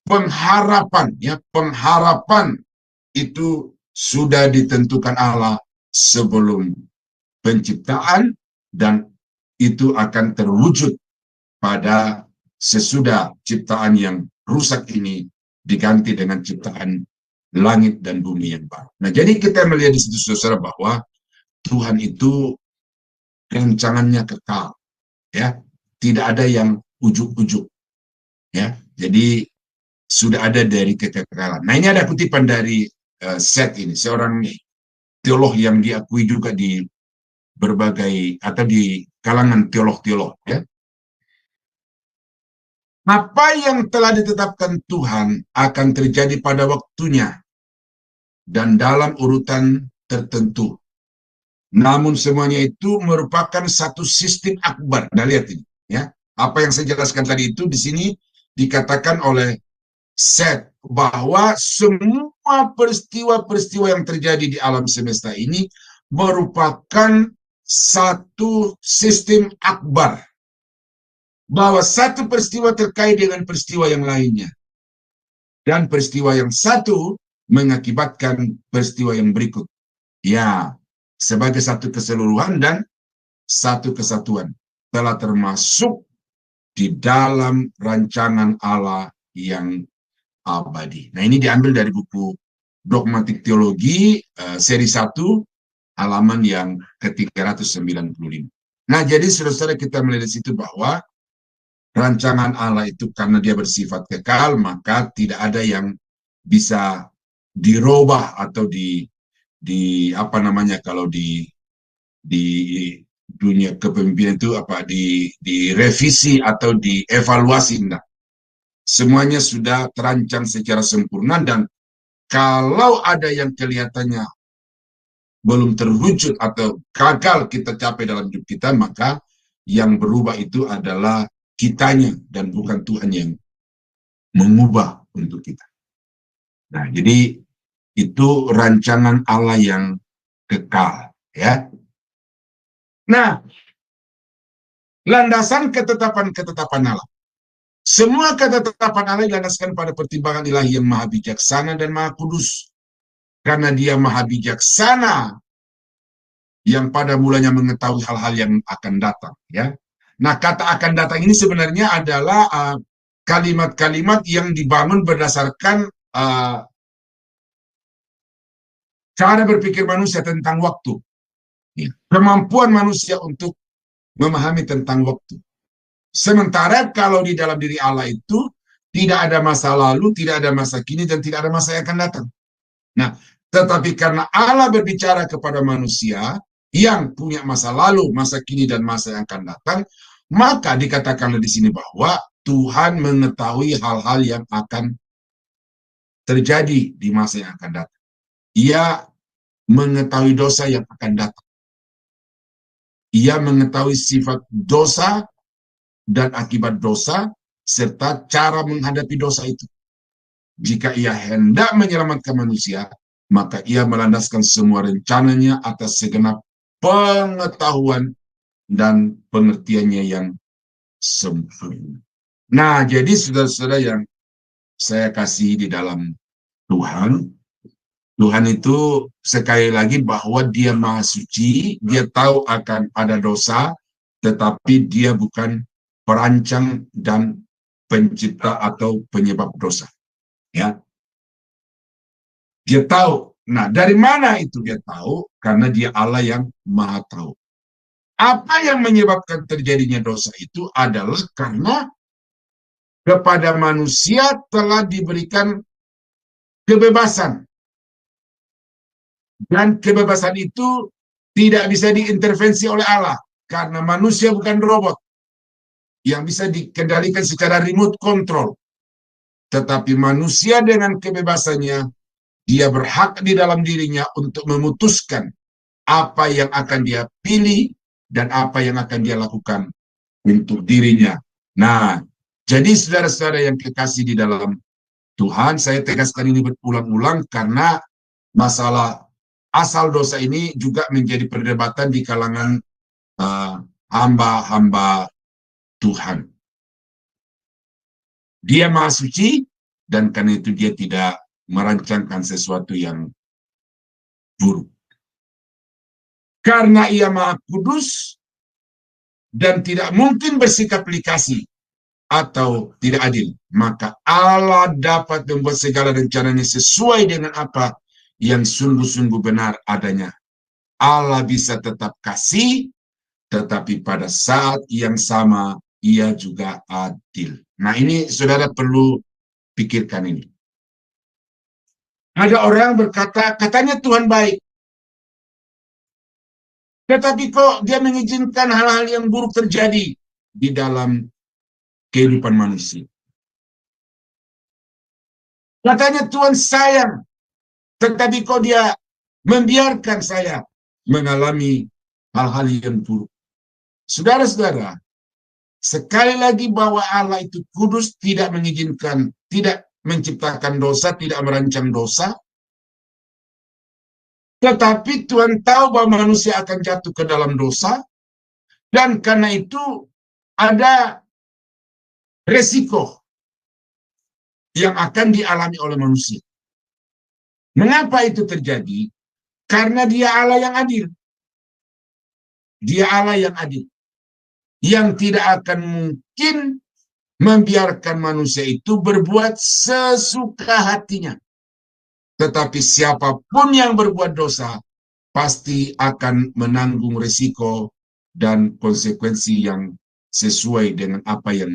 pengharapan, ya, pengharapan itu sudah ditentukan Allah sebelum penciptaan, dan itu akan terwujud pada sesudah ciptaan yang rusak ini diganti dengan ciptaan langit dan bumi yang baru. Nah, jadi kita melihat di situ, saudara, bahwa Tuhan itu rancangannya kekal, ya, tidak ada yang ujuk-ujuk, ya. Jadi sudah ada dari kekekalan. Nah, ini ada kutipan dari Seth ini, seorang teolog yang diakui juga di berbagai atau di kalangan teolog-teolog, ya. Apa yang telah ditetapkan Tuhan akan terjadi pada waktunya dan dalam urutan tertentu. Namun semuanya itu merupakan satu sistem akbar. Nah, lihat ini, ya. Apa yang saya jelaskan tadi itu di sini dikatakan oleh Seth bahwa semua peristiwa-peristiwa yang terjadi di alam semesta ini merupakan satu sistem akbar. Bahwa satu peristiwa terkait dengan peristiwa yang lainnya. Dan peristiwa yang satu mengakibatkan peristiwa yang berikut. Ya, sebagai satu keseluruhan dan satu kesatuan. Telah termasuk di dalam rancangan Allah yang abadi. Nah, ini diambil dari buku Dogmatik Teologi, seri 1, halaman yang ke-395. Nah, jadi saudara-saudara kita melihat di situ bahwa rancangan Allah itu karena dia bersifat kekal, maka tidak ada yang bisa dirubah atau apa namanya kalau di dunia kepemimpinan itu apa direvisi atau dievaluasi. Nah, semuanya sudah terancang secara sempurna, dan kalau ada yang kelihatannya belum terwujud atau gagal kita capai dalam hidup kita, maka yang berubah itu adalah kitanya dan bukan Tuhan yang mengubah untuk kita. Nah, jadi itu rancangan Allah yang kekal, ya. Nah, landasan ketetapan Allah. Semua ketetapan Allah dilandaskan pada pertimbangan ilahi yang maha bijaksana dan maha kudus. Karena dia maha bijaksana yang pada mulanya mengetahui hal-hal yang akan datang, ya. Nah, kata akan datang ini sebenarnya adalah kalimat-kalimat yang dibangun berdasarkan cara berpikir manusia tentang waktu. Ya. Kemampuan manusia untuk memahami tentang waktu. Sementara kalau di dalam diri Allah itu tidak ada masa lalu, tidak ada masa kini, dan tidak ada masa yang akan datang. Nah, tetapi karena Allah berbicara kepada manusia yang punya masa lalu, masa kini, dan masa yang akan datang, maka dikatakanlah di sini bahwa Tuhan mengetahui hal-hal yang akan terjadi di masa yang akan datang. Ia mengetahui dosa yang akan datang. Ia mengetahui sifat dosa dan akibat dosa, serta cara menghadapi dosa itu. Jika ia hendak menyelamatkan manusia, maka ia melandaskan semua rencananya atas segenap pengetahuan dan pengertiannya yang sempurna. Nah, jadi saudara-saudara yang saya kasih di dalam Tuhan, Tuhan itu sekali lagi bahwa dia maha suci, dia tahu akan ada dosa, tetapi dia bukan perancang dan pencipta atau penyebab dosa. Ya, dia tahu. Nah, dari mana itu dia tahu? Karena dia Allah yang maha tahu. Apa yang menyebabkan terjadinya dosa itu adalah karena kepada manusia telah diberikan kebebasan. Dan kebebasan itu tidak bisa diintervensi oleh Allah. Karena manusia bukan robot yang bisa dikendalikan secara remote control. Tetapi manusia dengan kebebasannya, dia berhak di dalam dirinya untuk memutuskan apa yang akan dia pilih dan apa yang akan dia lakukan untuk dirinya. Nah, jadi saudara-saudara yang kekasih di dalam Tuhan, saya tegaskan ini berulang-ulang karena masalah asal dosa ini juga menjadi perdebatan di kalangan hamba-hamba Tuhan. Dia maha suci, dan karena itu dia tidak merancangkan sesuatu yang buruk. Karena ia maha kudus dan tidak mungkin bersikap likasi atau tidak adil, maka Allah dapat membuat segala rencananya sesuai dengan apa yang sungguh-sungguh benar adanya. Allah bisa tetap kasih, tetapi pada saat yang sama ia juga adil. Nah, ini saudara perlu pikirkan ini. Ada orang berkata, katanya Tuhan baik. Tetapi kok dia mengizinkan hal-hal yang buruk terjadi di dalam kehidupan manusia. Katanya Tuhan sayang, tetapi kok dia membiarkan saya mengalami hal-hal yang buruk. Saudara-saudara, sekali lagi bahwa Allah itu kudus, tidak mengizinkan, tidak menciptakan dosa, tidak merancang dosa. Tetapi Tuhan tahu bahwa manusia akan jatuh ke dalam dosa, dan karena itu ada resiko yang akan dialami oleh manusia. Mengapa itu terjadi? Karena dia Allah yang adil. Dia Allah yang adil, yang tidak akan mungkin membiarkan manusia itu berbuat sesuka hatinya. Tetapi siapapun yang berbuat dosa pasti akan menanggung risiko dan konsekuensi yang sesuai dengan apa yang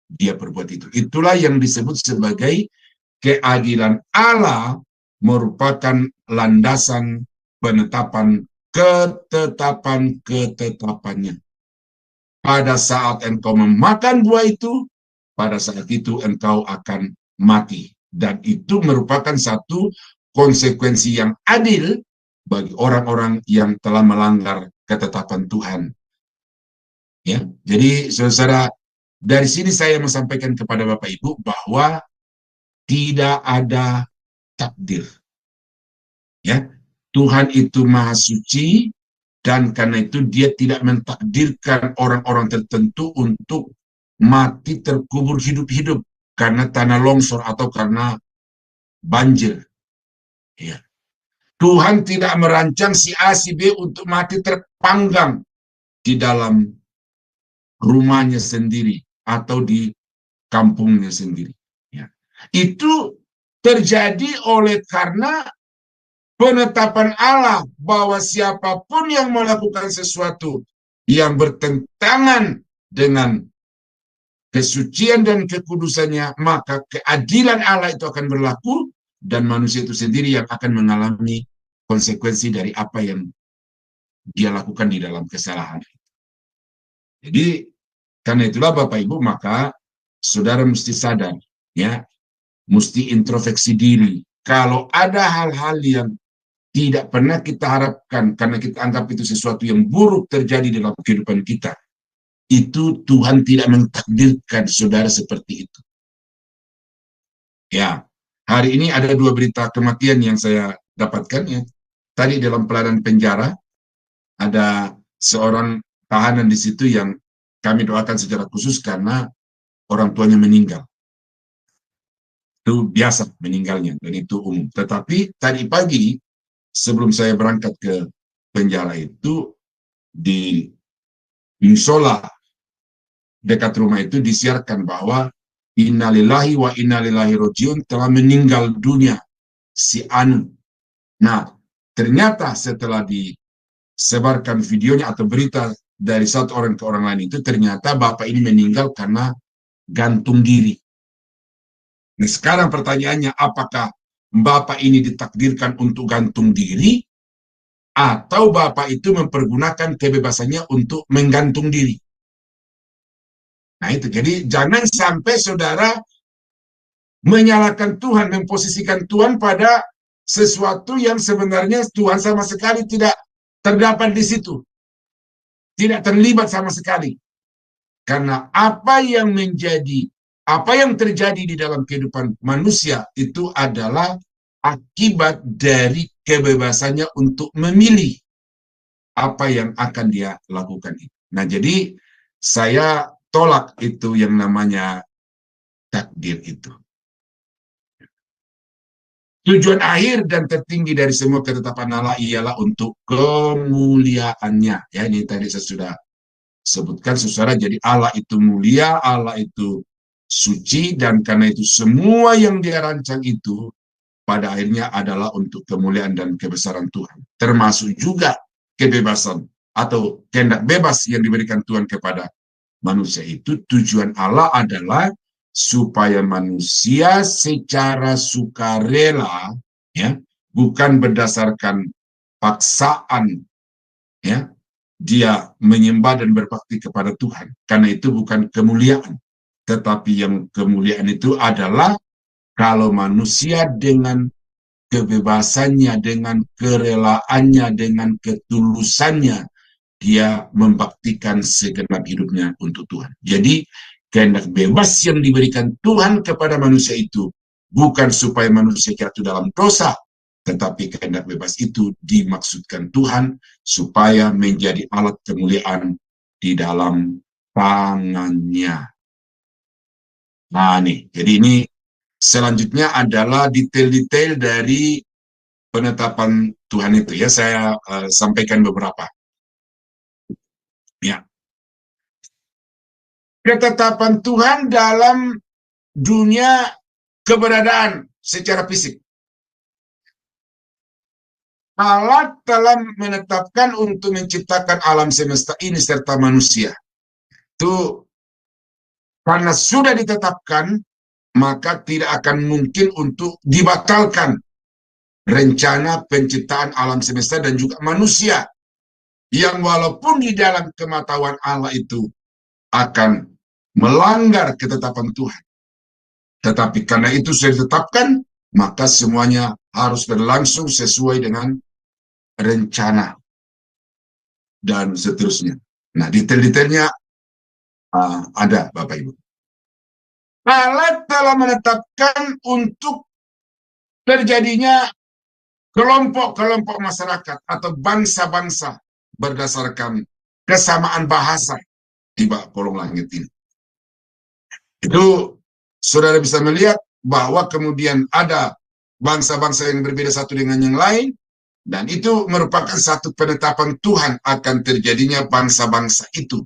dia perbuat itu. Itulah yang disebut sebagai keadilan Allah, merupakan landasan penetapan ketetapan-ketetapannya. Pada saat engkau memakan buah itu, pada saat itu engkau akan mati. Dan itu merupakan satu konsekuensi yang adil bagi orang-orang yang telah melanggar ketetapan Tuhan. Ya, jadi saudara, dari sini saya mau sampaikan kepada Bapak Ibu bahwa tidak ada takdir. Ya, Tuhan itu maha suci, dan karena itu dia tidak mentakdirkan orang-orang tertentu untuk mati terkubur hidup-hidup karena tanah longsor atau karena banjir. Ya. Tuhan tidak merancang si A, si B untuk mati terpanggang di dalam rumahnya sendiri atau di kampungnya sendiri. Ya. Itu terjadi oleh karena penetapan Allah bahwa siapapun yang melakukan sesuatu yang bertentangan dengan kesucian dan kekudusannya, maka keadilan Allah itu akan berlaku dan manusia itu sendiri yang akan mengalami konsekuensi dari apa yang dia lakukan di dalam kesalahan. Jadi karena itulah Bapak Ibu, maka saudara mesti sadar, ya, mesti introspeksi diri. Kalau ada hal-hal yang tidak pernah kita harapkan karena kita anggap itu sesuatu yang buruk terjadi dalam kehidupan kita, itu Tuhan tidak mentakdirkan saudara seperti itu. Ya, hari ini ada 2 berita kematian yang saya dapatkan, ya. Tadi dalam pelayanan penjara ada seorang tahanan di situ yang kami doakan secara khusus karena orang tuanya meninggal. Itu biasa meninggalnya dan itu umum. Tetapi tadi pagi sebelum saya berangkat ke penjara itu, di musola dekat rumah itu disiarkan bahwa innalillahi wa innalillahi rojiun, telah meninggal dunia si Anu. Nah, ternyata setelah disebarkan videonya atau berita dari satu orang ke orang lain itu, ternyata bapak ini meninggal karena gantung diri. Nah, sekarang pertanyaannya, apakah bapak ini ditakdirkan untuk gantung diri, atau bapak itu mempergunakan kebebasannya untuk menggantung diri? Nah itu, jadi jangan sampai saudara menyalahkan Tuhan, memposisikan Tuhan pada sesuatu yang sebenarnya Tuhan sama sekali tidak terdapat di situ, tidak terlibat sama sekali. Karena apa yang terjadi di dalam kehidupan manusia itu adalah akibat dari kebebasannya untuk memilih apa yang akan dia lakukan. Nah, jadi saya tolak itu yang namanya takdir itu. Tujuan akhir dan tertinggi dari semua ketetapan Allah ialah untuk kemuliaannya. Ya, ini tadi saya sudah sebutkan, saudara. Jadi Allah itu mulia, Allah itu suci, dan karena itu semua yang dia rancang itu pada akhirnya adalah untuk kemuliaan dan kebesaran Tuhan. Termasuk juga kebebasan atau kehendak bebas yang diberikan Tuhan kepada manusia itu. Tujuan Allah adalah supaya manusia secara sukarela, ya, bukan berdasarkan paksaan, ya, dia menyembah dan berbakti kepada Tuhan. Karena itu bukan kemuliaan, tetapi yang kemuliaan itu adalah kalau manusia dengan kebebasannya, dengan kerelaannya, dengan ketulusannya, dia membaktikan segenap hidupnya untuk Tuhan. Jadi kehendak bebas yang diberikan Tuhan kepada manusia itu bukan supaya manusia jatuh dalam dosa, tetapi kehendak bebas itu dimaksudkan Tuhan supaya menjadi alat kemuliaan di dalam tangannya. Nah nih, jadi ini selanjutnya adalah detail-detail dari penetapan Tuhan itu, ya. Saya sampaikan beberapa. Ya. Ketetapan Tuhan dalam dunia keberadaan secara fisik. Allah telah menetapkan untuk menciptakan alam semesta ini serta manusia. Itu karena sudah ditetapkan, maka tidak akan mungkin untuk dibatalkan rencana penciptaan alam semesta dan juga manusia, yang walaupun di dalam kematahuan Allah itu akan melanggar ketetapan Tuhan. Tetapi karena itu sudah ditetapkan, maka semuanya harus berlangsung sesuai dengan rencana dan seterusnya. Nah, detail-detailnya ada, Bapak Ibu. Allah telah menetapkan untuk terjadinya kelompok-kelompok masyarakat atau bangsa-bangsa berdasarkan kesamaan bahasa di bawah kolong langit ini. Itu saudara bisa melihat bahwa kemudian ada bangsa-bangsa yang berbeda satu dengan yang lain, dan itu merupakan satu penetapan Tuhan akan terjadinya bangsa-bangsa itu.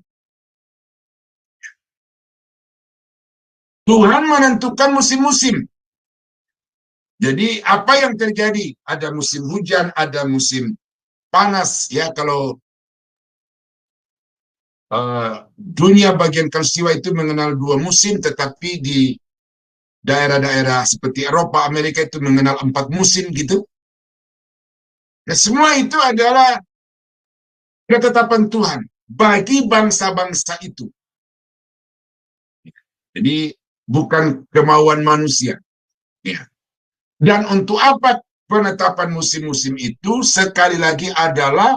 Tuhan menentukan musim-musim. Jadi apa yang terjadi? Ada musim hujan, ada musim panas. Ya, kalau dunia bagian khatulistiwa itu mengenal 2 musim, tetapi di daerah-daerah seperti Eropa, Amerika itu mengenal 4 musim gitu. Nah, semua itu adalah ketetapan Tuhan bagi bangsa-bangsa itu. Jadi bukan kemauan manusia. Ya. Dan untuk apa penetapan musim-musim itu? Sekali lagi adalah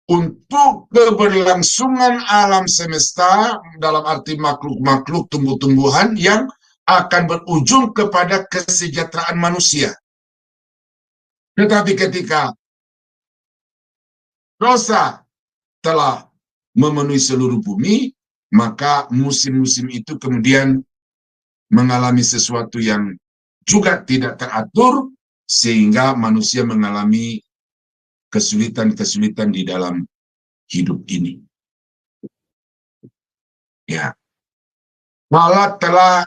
untuk keberlangsungan alam semesta, dalam arti makhluk-makhluk tumbuh-tumbuhan yang akan berujung kepada kesejahteraan manusia. Tetapi ketika dosa telah memenuhi seluruh bumi, maka musim-musim itu kemudian mengalami sesuatu yang juga tidak teratur, sehingga manusia mengalami kesulitan-kesulitan di dalam hidup ini. Ya, Allah telah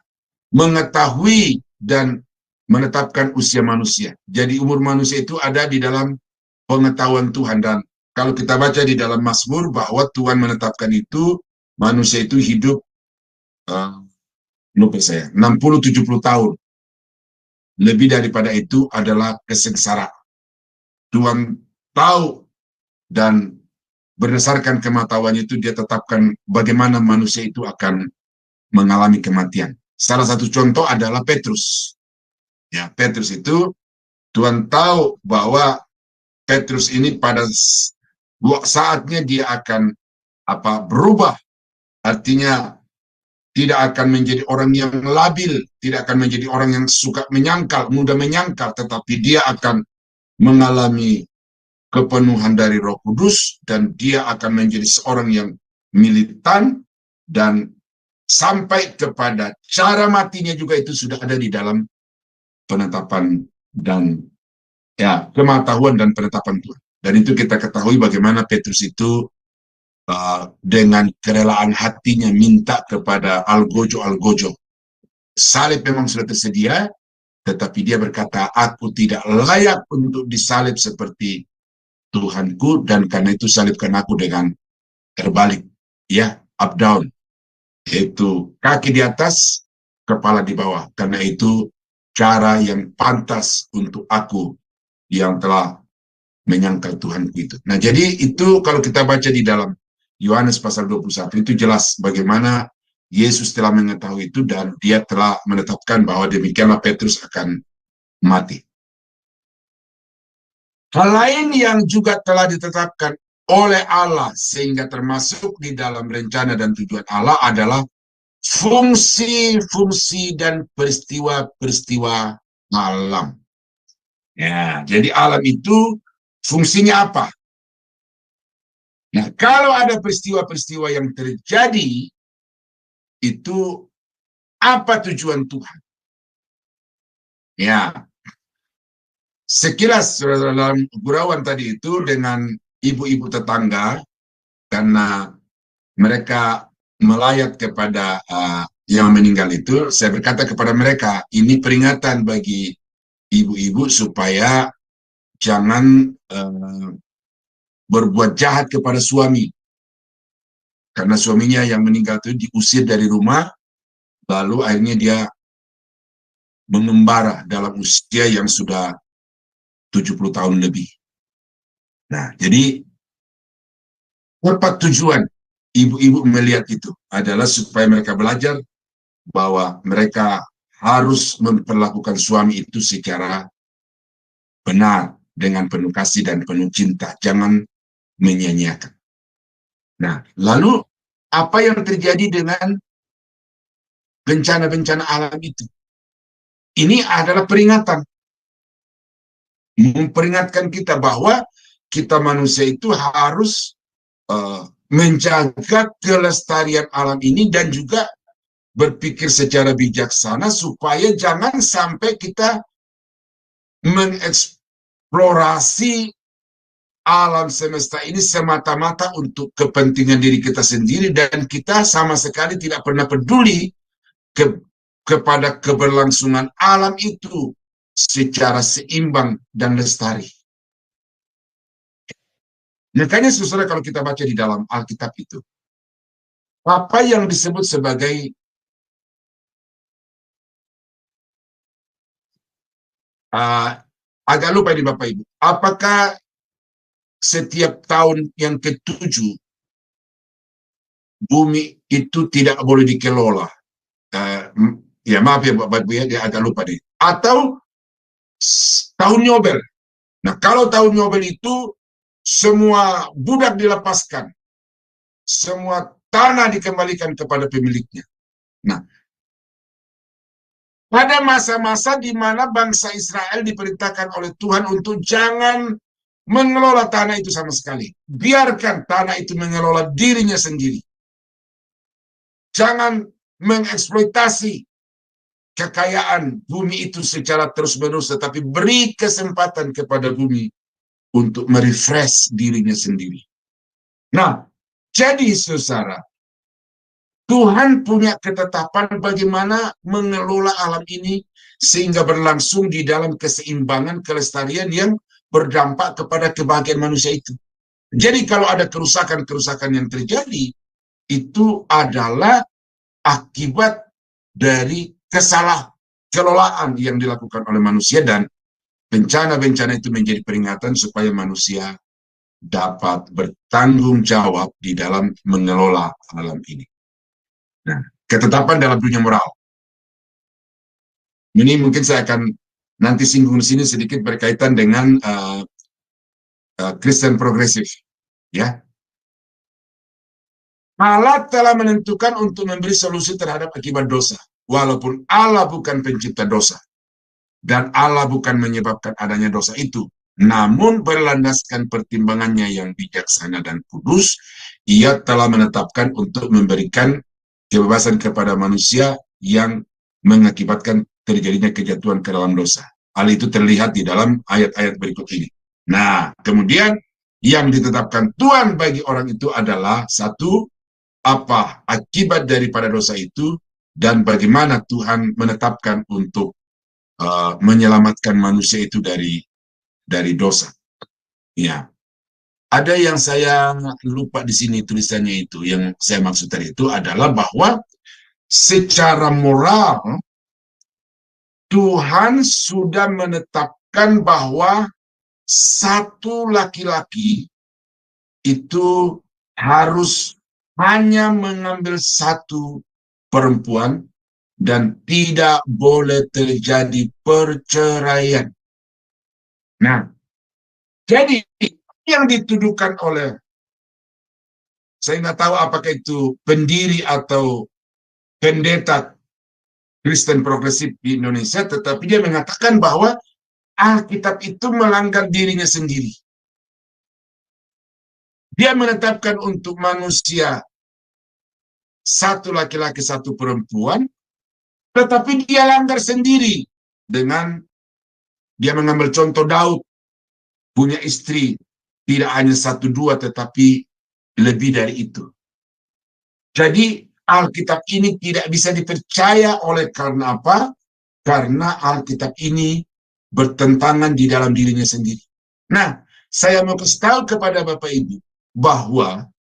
mengetahui dan menetapkan usia manusia. Jadi umur manusia itu ada di dalam pengetahuan Tuhan. Dan kalau kita baca di dalam Mazmur bahwa Tuhan menetapkan itu, manusia itu hidup, lupa saya, 60-70 tahun. Lebih daripada itu adalah kesengsaraan. Tuhan tahu, dan berdasarkan kematahuannya itu dia tetapkan bagaimana manusia itu akan mengalami kematian. Salah satu contoh adalah Petrus. Ya, Petrus itu Tuhan tahu bahwa Petrus ini pada saatnya dia akan berubah. Artinya tidak akan menjadi orang yang labil, tidak akan menjadi orang yang suka menyangkal, mudah menyangkal, tetapi dia akan mengalami kepenuhan dari Roh Kudus, dan dia akan menjadi seorang yang militan, dan sampai kepada cara matinya juga itu sudah ada di dalam penetapan dan kematahuan dan penetapan Tuhan. Dan itu kita ketahui bagaimana Petrus itu dengan kerelaan hatinya minta kepada algojo. Salib memang sudah tersedia, tetapi dia berkata, aku tidak layak untuk disalib seperti Tuhanku, dan karena itu salibkan aku dengan terbalik, ya, up down, yaitu kaki di atas, kepala di bawah. Karena itu cara yang pantas untuk aku yang telah menyangkal Tuhanku itu. Nah, jadi itu kalau kita baca di dalam Yohanes pasal 21 itu jelas bagaimana Yesus telah mengetahui itu, dan dia telah menetapkan bahwa demikianlah Petrus akan mati. Hal lain yang juga telah ditetapkan oleh Allah sehingga termasuk di dalam rencana dan tujuan Allah adalah fungsi-fungsi dan peristiwa-peristiwa alam. Ya, jadi alam itu fungsinya apa? Nah, kalau ada peristiwa-peristiwa yang terjadi, itu apa tujuan Tuhan? Ya, sekilas dalam gurauan tadi itu dengan ibu-ibu tetangga, karena mereka melayat kepada yang meninggal itu, saya berkata kepada mereka, ini peringatan bagi ibu-ibu supaya jangan berbuat jahat kepada suami. Karena suaminya yang meninggal itu diusir dari rumah, lalu akhirnya dia mengembara dalam usia yang sudah 70 tahun lebih. Nah, jadi apa tujuan ibu-ibu melihat itu? Adalah supaya mereka belajar bahwa mereka harus memperlakukan suami itu secara benar, dengan penuh kasih dan penuh cinta. Jangan menyia-nyiakan. Nah, lalu apa yang terjadi dengan bencana-bencana alam itu? Ini adalah peringatan. Memperingatkan kita bahwa kita manusia itu harus menjaga kelestarian alam ini, dan juga berpikir secara bijaksana supaya jangan sampai kita mengeksplorasi alam semesta ini semata-mata untuk kepentingan diri kita sendiri, dan kita sama sekali tidak pernah peduli kepada keberlangsungan alam itu. secara seimbang dan lestari. Makanya saudara, kalau kita baca di dalam Alkitab itu, apa yang disebut sebagai agak lupa ini Bapak Ibu, apakah setiap tahun yang ke-7 bumi itu tidak boleh dikelola? Ya maaf ya Bapak Ibu ya, dia agak lupa deh. Atau tahun Yobel. Nah, kalau tahun Yobel itu semua budak dilepaskan, semua tanah dikembalikan kepada pemiliknya. Nah, pada masa-masa di mana bangsa Israel diperintahkan oleh Tuhan untuk jangan mengelola tanah itu sama sekali. Biarkan tanah itu mengelola dirinya sendiri. Jangan mengeksploitasi kekayaan bumi itu secara terus-menerus, tetapi beri kesempatan kepada bumi untuk merefresh dirinya sendiri. Nah, jadi saudara, Tuhan punya ketetapan bagaimana mengelola alam ini sehingga berlangsung di dalam keseimbangan, kelestarian yang berdampak kepada kebahagiaan manusia itu. Jadi kalau ada kerusakan-kerusakan yang terjadi, itu adalah akibat dari kesalahkelolaan yang dilakukan oleh manusia, dan bencana-bencana itu menjadi peringatan supaya manusia dapat bertanggung jawab di dalam mengelola alam ini. Nah, ketetapan dalam dunia moral. Ini mungkin saya akan nanti singgung di sini sedikit berkaitan dengan Kristen progresif, ya. Allah telah menentukan untuk memberi solusi terhadap akibat dosa, walaupun Allah bukan pencipta dosa dan Allah bukan menyebabkan adanya dosa itu. Namun berlandaskan pertimbangannya yang bijaksana dan kudus, Ia telah menetapkan untuk memberikan kebebasan kepada manusia yang mengakibatkan terjadinya kejatuhan ke dalam dosa. Hal itu terlihat di dalam ayat-ayat berikut ini. Nah, kemudian yang ditetapkan Tuhan bagi orang itu adalah satu, apa akibat daripada dosa itu, dan bagaimana Tuhan menetapkan untuk menyelamatkan manusia itu dari dosa. Ya, ada yang saya lupa di sini tulisannya itu. Yang saya maksud tadi itu adalah bahwa secara moral Tuhan sudah menetapkan bahwa satu laki-laki itu harus hanya mengambil satu perempuan dan tidak boleh terjadi perceraian. Nah, jadi yang dituduhkan oleh, saya nggak tahu apakah itu pendiri atau pendeta Kristen progresif di Indonesia, tetapi dia mengatakan bahwa Alkitab itu melanggar dirinya sendiri. Dia menetapkan untuk manusia satu laki-laki, satu perempuan, tetapi dia langgar sendiri dengan dia mengambil contoh Daud, punya istri tidak hanya satu dua, tetapi lebih dari itu. Jadi Alkitab ini tidak bisa dipercaya oleh karena apa? Karena Alkitab ini bertentangan di dalam dirinya sendiri. Nah, saya mau kasih tahu kepada Bapak Ibu bahwa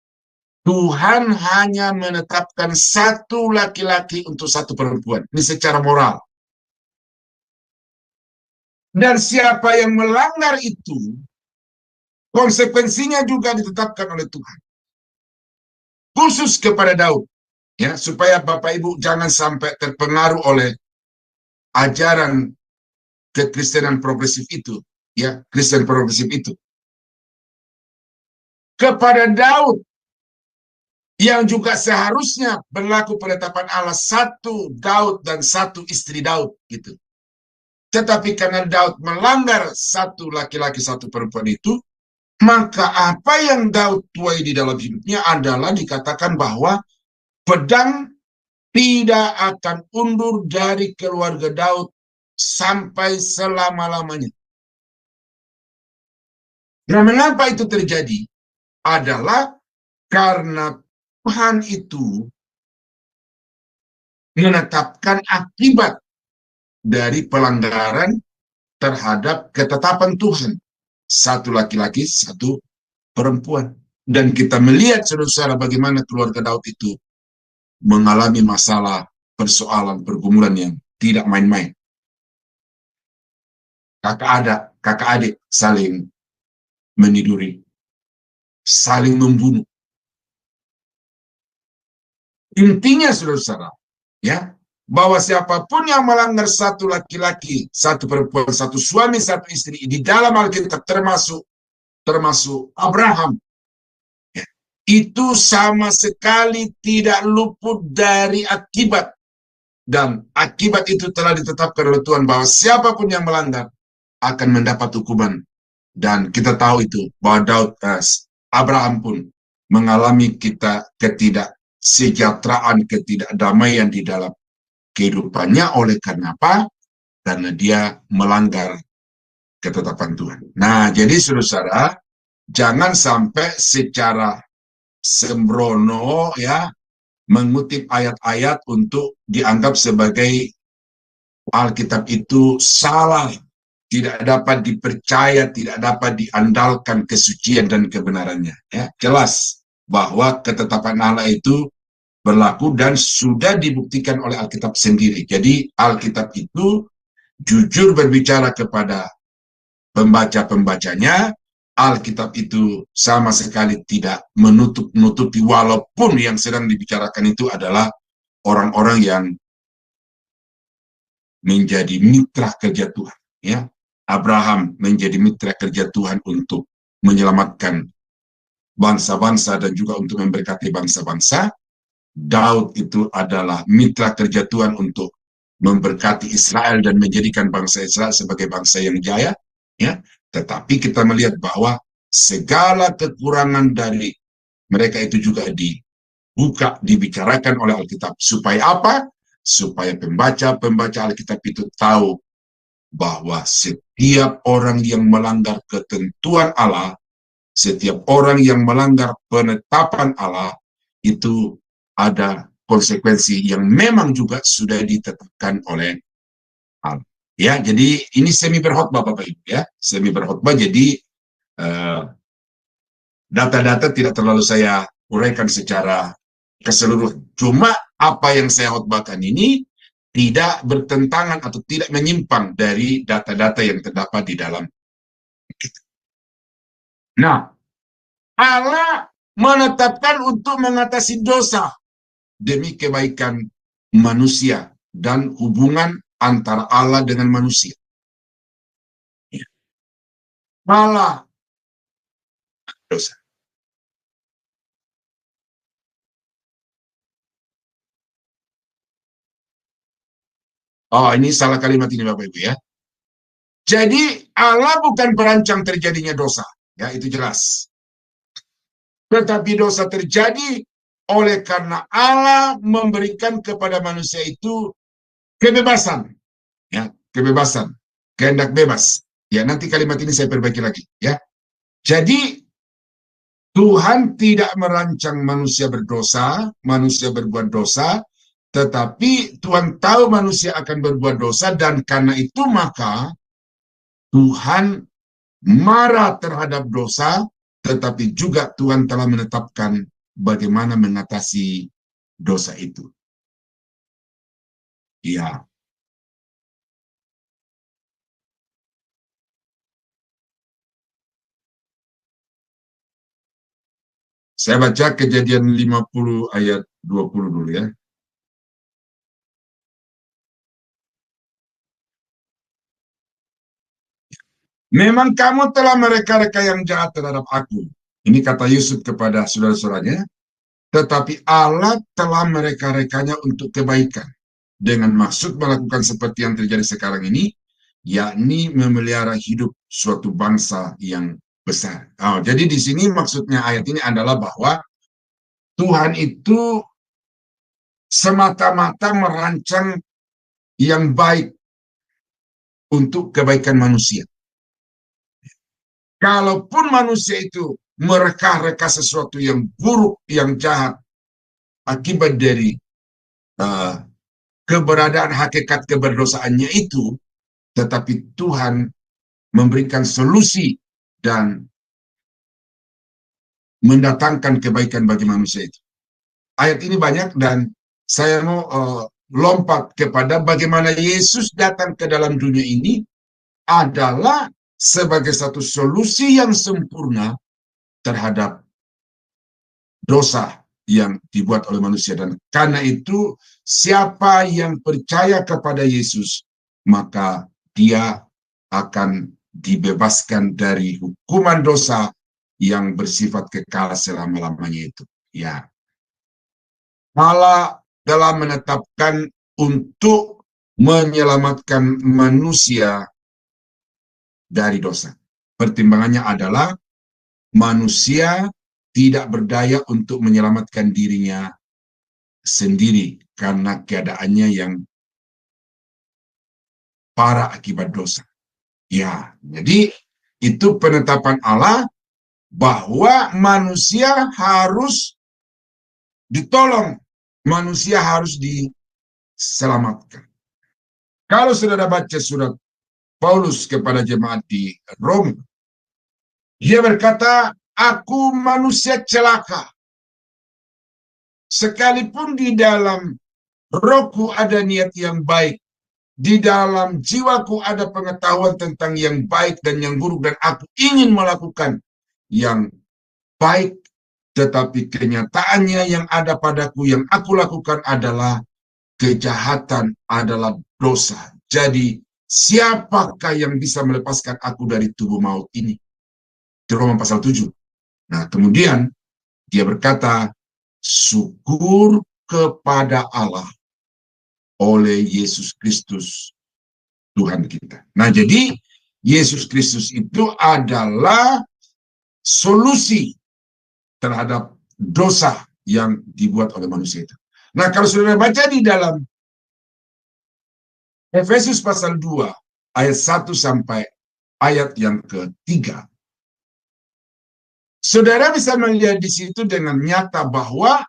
Tuhan hanya menetapkan satu laki-laki untuk satu perempuan. Ini secara moral. Dan siapa yang melanggar itu, konsekuensinya juga ditetapkan oleh Tuhan. Khusus kepada Daud, ya, supaya Bapak Ibu jangan sampai terpengaruh oleh ajaran kekristenan progresif itu, ya, Kristen progresif itu. Kepada Daud, yang juga seharusnya berlaku penetapan Allah satu Daud dan satu istri Daud, gitu. Tetapi karena Daud melanggar satu laki-laki, satu perempuan itu, maka apa yang Daud tuai di dalam hidupnya adalah dikatakan bahwa pedang tidak akan undur dari keluarga Daud sampai selama-lamanya. Nah, mengapa itu terjadi? Adalah karena Tuhan itu menetapkan akibat dari pelanggaran terhadap ketetapan Tuhan. Satu laki-laki, satu perempuan. Dan kita melihat saudara-saudara bagaimana keluarga Daud itu mengalami masalah, persoalan, pergumulan yang tidak main-main. Kakak adik saling meniduri, saling membunuh. Intinya saudara-saudara, ya, bahwa siapapun yang melanggar satu laki-laki, satu perempuan, satu suami, satu istri di dalam Alkitab termasuk Abraham, ya, itu sama sekali tidak luput dari akibat. Dan akibat itu telah ditetapkan oleh Tuhan bahwa siapapun yang melanggar akan mendapat hukuman. Dan kita tahu itu bahwa Abraham pun mengalami ketidaksejahteraan, ketidakdamaian di dalam kehidupannya. Oleh karena apa? Karena dia melanggar ketetapan Tuhan. Nah, jadi saudara-saudara, jangan sampai secara sembrono ya mengutip ayat-ayat untuk dianggap sebagai Alkitab itu salah, tidak dapat dipercaya, tidak dapat diandalkan kesucian dan kebenarannya. Ya, jelas bahwa ketetapan Allah itu berlaku dan sudah dibuktikan oleh Alkitab sendiri. Jadi Alkitab itu jujur berbicara kepada pembaca-pembacanya. Alkitab itu sama sekali tidak menutup-nutupi, walaupun yang sedang dibicarakan itu adalah orang-orang yang menjadi mitra kerja Tuhan. Ya, Abraham menjadi mitra kerja Tuhan untuk menyelamatkan bangsa-bangsa dan juga untuk memberkati bangsa-bangsa. Daud itu adalah mitra kerja Tuhan untuk memberkati Israel dan menjadikan bangsa Israel sebagai bangsa yang jaya. Ya, tetapi kita melihat bahwa segala kekurangan dari mereka itu juga dibicarakan oleh Alkitab. Supaya apa? Supaya pembaca-pembaca Alkitab itu tahu bahwa setiap orang yang melanggar ketentuan Allah, setiap orang yang melanggar penetapan Allah, itu ada konsekuensi yang memang juga sudah ditetapkan oleh Allah. Ya, jadi ini semi berkhotbah Bapak Ibu ya, semi berkhotbah. Jadi data-data tidak terlalu saya uraikan secara keseluruhan. Cuma apa yang saya khotbahkan ini tidak bertentangan atau tidak menyimpang dari data-data yang terdapat di dalam kita. Nah, Allah menetapkan untuk mengatasi dosa demi kebaikan manusia dan hubungan antara Allah dengan manusia. Allah dosa. Oh, ini salah kalimat ini Bapak Ibu ya. Jadi Allah bukan perancang terjadinya dosa, ya itu jelas. Tetapi dosa terjadi oleh karena Allah memberikan kepada manusia itu kebebasan, ya kebebasan, kehendak bebas. Ya nanti kalimat ini saya perbaiki lagi, ya. Jadi Tuhan tidak merancang manusia berdosa, manusia berbuat dosa, tetapi Tuhan tahu manusia akan berbuat dosa dan karena itu maka Tuhan marah terhadap dosa, tetapi juga Tuhan telah menetapkan bagaimana mengatasi dosa itu. Ya. Saya baca Kejadian 50 ayat 20 dulu ya. Memang kamu telah mereka-reka yang jahat terhadap aku. Ini kata Yusuf kepada saudara-saudaranya. Tetapi Allah telah mereka-rekanya untuk kebaikan. Dengan maksud melakukan seperti yang terjadi sekarang ini, yakni memelihara hidup suatu bangsa yang besar. Oh, jadi di sini maksudnya ayat ini adalah bahwa Tuhan itu semata-mata merancang yang baik untuk kebaikan manusia. Kalaupun manusia itu mereka-reka sesuatu yang buruk, yang jahat, akibat dari keberadaan hakikat keberdosaannya itu, tetapi Tuhan memberikan solusi dan mendatangkan kebaikan bagi manusia itu. Ayat ini banyak dan saya mau lompat kepada bagaimana Yesus datang ke dalam dunia ini adalah sebagai satu solusi yang sempurna terhadap dosa yang dibuat oleh manusia. Dan karena itu siapa yang percaya kepada Yesus, maka dia akan dibebaskan dari hukuman dosa yang bersifat kekal selama-lamanya itu. Ya, Allah telah menetapkan untuk menyelamatkan manusia dari dosa. Pertimbangannya adalah manusia tidak berdaya untuk menyelamatkan dirinya sendiri karena keadaannya yang parah akibat dosa. Ya, jadi itu penetapan Allah bahwa manusia harus ditolong, manusia harus diselamatkan. Kalau saudara baca surat Paulus kepada jemaat di Roma, dia berkata, aku manusia celaka. Sekalipun di dalam rohku ada niat yang baik, di dalam jiwaku ada pengetahuan tentang yang baik dan yang buruk, dan aku ingin melakukan yang baik, tetapi kenyataannya yang ada padaku, yang aku lakukan adalah kejahatan, adalah dosa. Jadi siapakah yang bisa melepaskan aku dari tubuh maut ini? Di Roma pasal 7. Nah, kemudian dia berkata, syukur kepada Allah oleh Yesus Kristus Tuhan kita. Nah, jadi Yesus Kristus itu adalah solusi terhadap dosa yang dibuat oleh manusia itu. Nah, kalau saudara baca di dalam Efesus pasal 2 ayat 1 sampai ayat yang ketiga, saudara bisa melihat di situ dengan nyata bahwa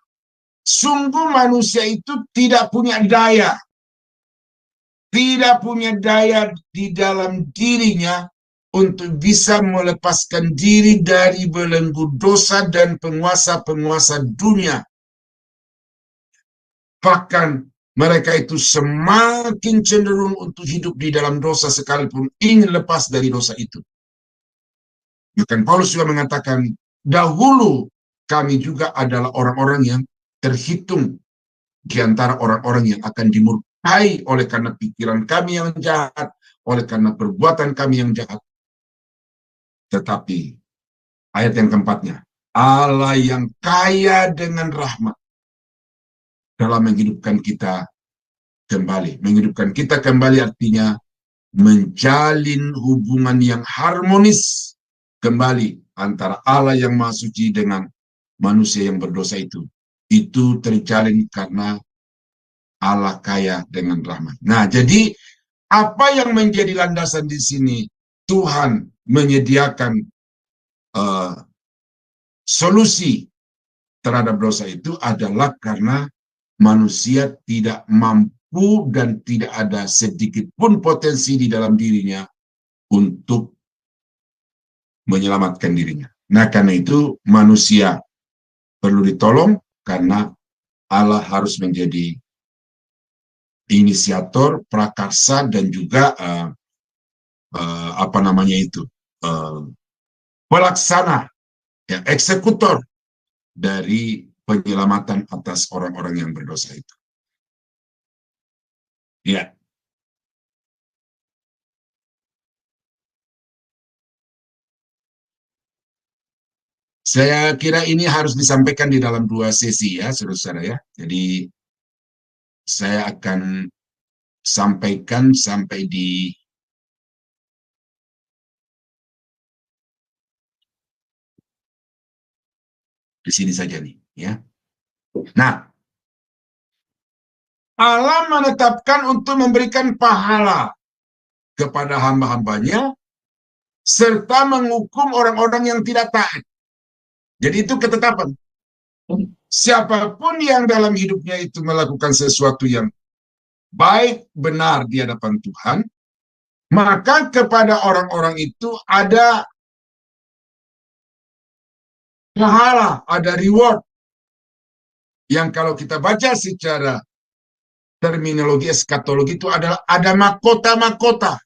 sungguh manusia itu tidak punya daya di dalam dirinya untuk bisa melepaskan diri dari belenggu dosa dan penguasa-penguasa dunia. Bahkan mereka itu semakin cenderung untuk hidup di dalam dosa sekalipun ingin lepas dari dosa itu. Bahkan Paulus juga mengatakan, dahulu kami juga adalah orang-orang yang terhitung di antara orang-orang yang akan dimurkai oleh karena pikiran kami yang jahat, oleh karena perbuatan kami yang jahat. Tetapi ayat yang keempatnya, Allah yang kaya dengan rahmat dalam menghidupkan kita kembali. Menghidupkan kita kembali artinya menjalin hubungan yang harmonis kembali antara Allah yang Maha Suci dengan manusia yang berdosa itu. Itu terjalin karena Allah kaya dengan rahmat. Nah, jadi apa yang menjadi landasan di sini? Tuhan menyediakan solusi terhadap dosa itu adalah karena manusia tidak mampu dan tidak ada sedikit pun potensi di dalam dirinya untuk menyelamatkan dirinya. Nah, karena itu manusia perlu ditolong karena Allah harus menjadi inisiator, prakarsa, dan juga pelaksana, ya, eksekutor dari penyelamatan atas orang-orang yang berdosa itu. Ya. Saya kira ini harus disampaikan di dalam 2 sesi ya, saudara-saudara ya. Jadi saya akan sampaikan sampai di sini saja nih ya. Nah, Allah menetapkan untuk memberikan pahala kepada hamba-hambanya serta menghukum orang-orang yang tidak taat. Jadi itu ketetapan. Siapapun yang dalam hidupnya itu melakukan sesuatu yang baik, benar di hadapan Tuhan, Maka kepada orang-orang itu ada pahala, ada reward. Yang kalau kita baca secara terminologi eskatologi itu adalah ada mahkota-mahkota.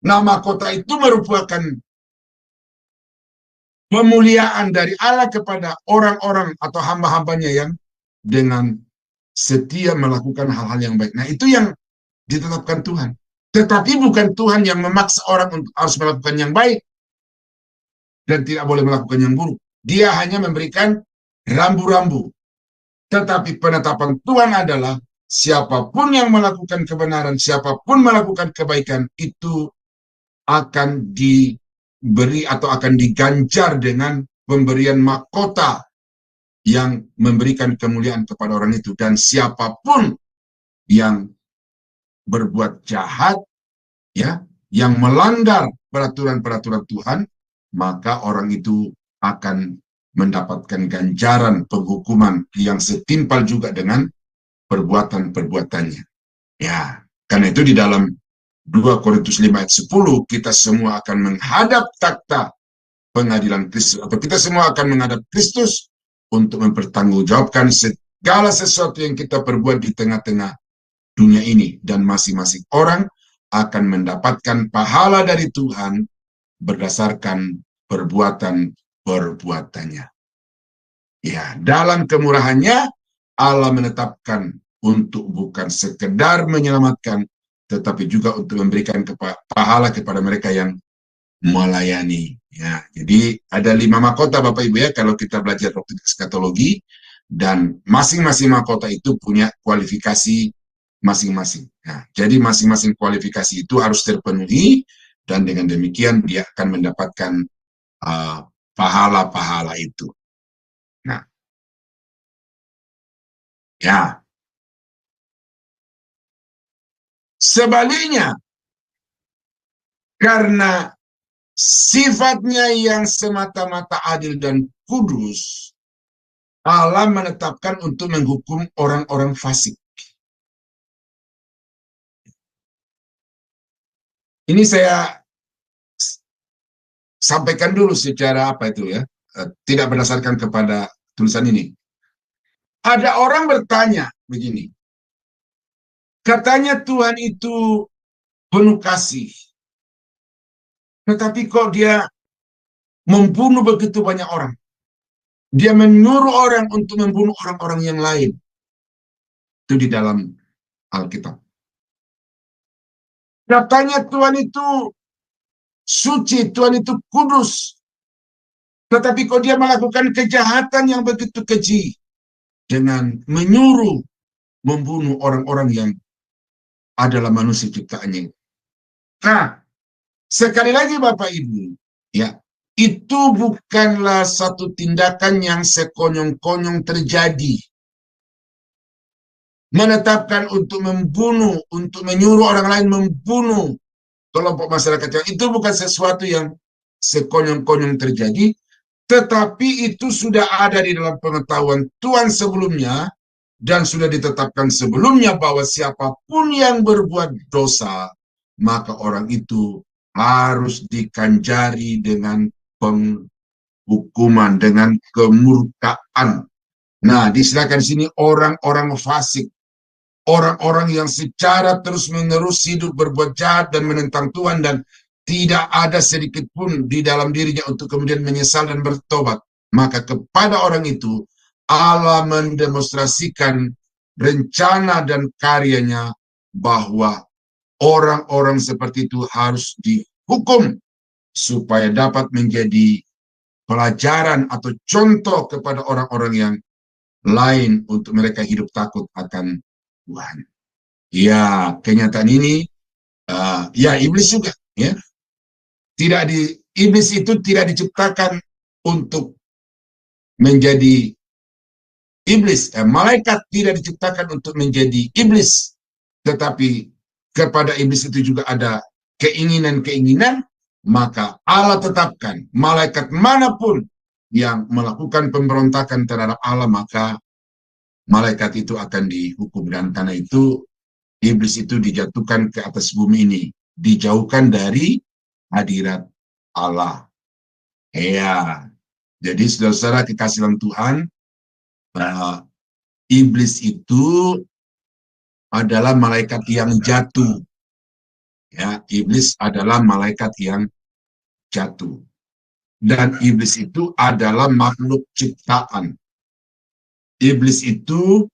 Nah, mahkota itu merupakan pemuliaan dari Allah kepada orang-orang atau hamba-hambanya yang dengan setia melakukan hal-hal yang baik. Nah, itu yang ditetapkan Tuhan. Tetapi bukan Tuhan yang memaksa orang untuk harus melakukan yang baik dan tidak boleh melakukan yang buruk. Dia hanya memberikan rambu-rambu. Tetapi penetapan Tuhan adalah siapapun yang melakukan kebenaran, siapapun melakukan kebaikan, itu akan diberi atau akan diganjar dengan pemberian mahkota yang memberikan kemuliaan kepada orang itu. Dan siapapun yang berbuat jahat, ya, yang melanggar peraturan-peraturan Tuhan, maka orang itu akan mendapatkan ganjaran penghukuman yang setimpal juga dengan perbuatan-perbuatannya. Ya, karena itu di dalam 2 Korintus 5 ayat 10, kita semua akan menghadap takhta pengadilan Kristus, atau kita semua akan menghadap Kristus untuk mempertanggungjawabkan segala sesuatu yang kita perbuat di tengah-tengah dunia ini, dan masing-masing orang akan mendapatkan pahala dari Tuhan berdasarkan perbuatan-perbuatannya. Ya, dalam kemurahannya Allah menetapkan untuk bukan sekedar menyelamatkan, tetapi juga untuk memberikan pahala kepada mereka yang melayani. Ya, jadi ada 5 mahkota Bapak Ibu ya kalau kita belajar doktrin eskatologi, dan masing-masing mahkota itu punya kualifikasi masing-masing. Nah, jadi masing-masing kualifikasi itu harus terpenuhi, dan dengan demikian dia akan mendapatkan pahala-pahala itu. Nah, ya. Sebaliknya, karena sifatnya yang semata-mata adil dan kudus, Allah menetapkan untuk menghukum orang-orang fasik. Ini saya sampaikan dulu secara apa itu ya, tidak berdasarkan kepada tulisan ini. Ada orang bertanya begini, katanya Tuhan itu penuh kasih, tetapi kok dia membunuh begitu banyak orang? Dia menyuruh orang untuk membunuh orang-orang yang lain. Itu di dalam Alkitab. Katanya Tuhan itu suci, Tuhan itu kudus, tetapi kok dia melakukan kejahatan yang begitu keji dengan menyuruh membunuh orang-orang yang adalah manusia ciptaannya. Nah, sekali lagi Bapak Ibu, ya, itu bukanlah satu tindakan yang sekonyong-konyong terjadi. Menetapkan untuk membunuh, untuk menyuruh orang lain membunuh kelompok masyarakat yang itu bukan sesuatu yang sekonyong-konyong terjadi, tetapi itu sudah ada di dalam pengetahuan Tuhan sebelumnya, dan sudah ditetapkan sebelumnya bahwa siapapun yang berbuat dosa, maka orang itu harus diganjari dengan penghukuman, dengan kemurkaan. Nah, disilakan di sini orang-orang fasik, orang-orang yang secara terus-menerus hidup berbuat jahat dan menentang Tuhan, dan tidak ada sedikit pun di dalam dirinya untuk kemudian menyesal dan bertobat. Maka kepada orang itu Allah mendemonstrasikan rencana dan karyanya bahwa orang-orang seperti itu harus dihukum supaya dapat menjadi pelajaran atau contoh kepada orang-orang yang lain untuk mereka hidup takut akan Tuhan. Ya, kenyataan ini ya iblis juga ya. Iblis itu tidak diciptakan untuk menjadi iblis. Malaikat tidak diciptakan untuk menjadi iblis. Tetapi kepada iblis itu juga ada keinginan-keinginan, maka Allah tetapkan malaikat manapun yang melakukan pemberontakan terhadap Allah, maka malaikat itu akan dihukum. Dan karena itu iblis itu dijatuhkan ke atas bumi ini dijauhkan dari hadirat Allah. Ya, jadi saudara-saudara kekasih dalam Tuhan, iblis itu adalah malaikat yang jatuh. Ya, iblis adalah malaikat yang jatuh. Dan iblis itu adalah makhluk ciptaan. Iblis itu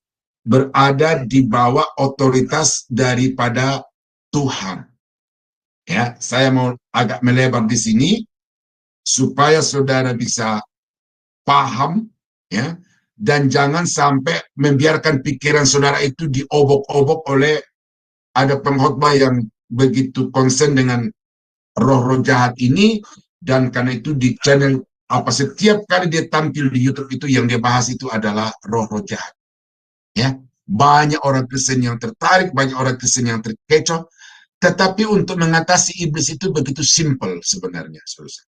berada di bawah otoritas daripada Tuhan. Ya, saya mau agak melebar di sini supaya saudara bisa paham, ya, dan jangan sampai membiarkan pikiran saudara itu diobok-obok oleh ada pengkhotbah yang begitu konsen dengan roh-roh jahat ini, dan karena itu di channel setiap kali dia tampil di YouTube itu yang dia bahas itu adalah roh-roh jahat. Ya, banyak orang Kristen yang tertarik, banyak orang Kristen yang terkecoh, tetapi untuk mengatasi iblis itu begitu simple sebenarnya, saudara.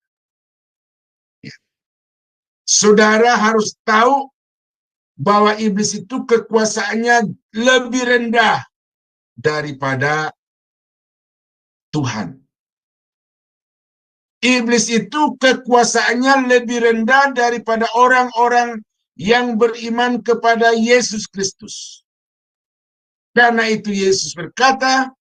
Ya. Saudara harus tahu bahwa iblis itu kekuasaannya lebih rendah daripada Tuhan. Iblis itu kekuasaannya lebih rendah daripada orang-orang yang beriman kepada Yesus Kristus. Karena itu Yesus berkata,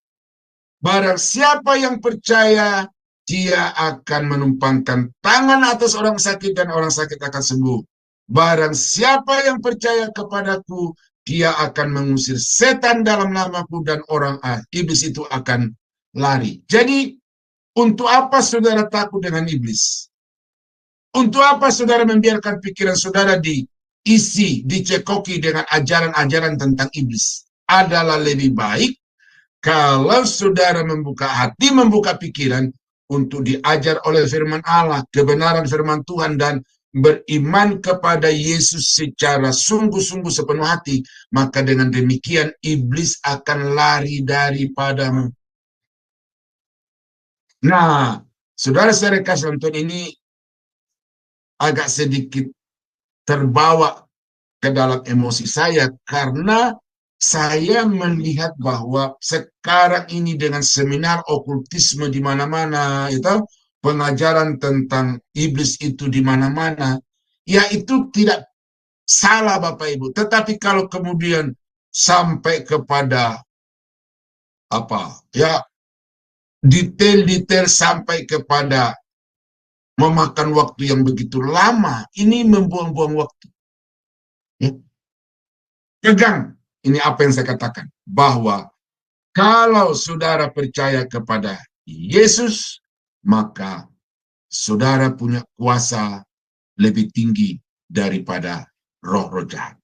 barang siapa yang percaya, dia akan menumpangkan tangan atas orang sakit dan orang sakit akan sembuh. Barang siapa yang percaya kepadaku, dia akan mengusir setan dalam namaku dan iblis itu akan lari. Jadi, untuk apa saudara takut dengan iblis? Untuk apa saudara membiarkan pikiran saudara dicekoki dengan ajaran-ajaran tentang iblis? Adalah lebih baik kalau saudara membuka hati, membuka pikiran untuk diajar oleh firman Allah, kebenaran firman Tuhan, dan beriman kepada Yesus secara sungguh-sungguh sepenuh hati, maka dengan demikian iblis akan lari daripadamu. Nah, saudara-saudara kasih nonton ini agak sedikit terbawa ke dalam emosi saya karena saya melihat bahwa sekarang ini dengan seminar okultisme di mana-mana, itu pengajaran tentang iblis itu di mana-mana, ya itu tidak salah Bapak Ibu. Tetapi kalau kemudian sampai kepada detail-detail sampai kepada memakan waktu yang begitu lama, ini membuang-buang waktu. Ya. Pegang. Ini apa yang saya katakan, bahwa kalau saudara percaya kepada Yesus, maka saudara punya kuasa lebih tinggi daripada roh-roh jahat.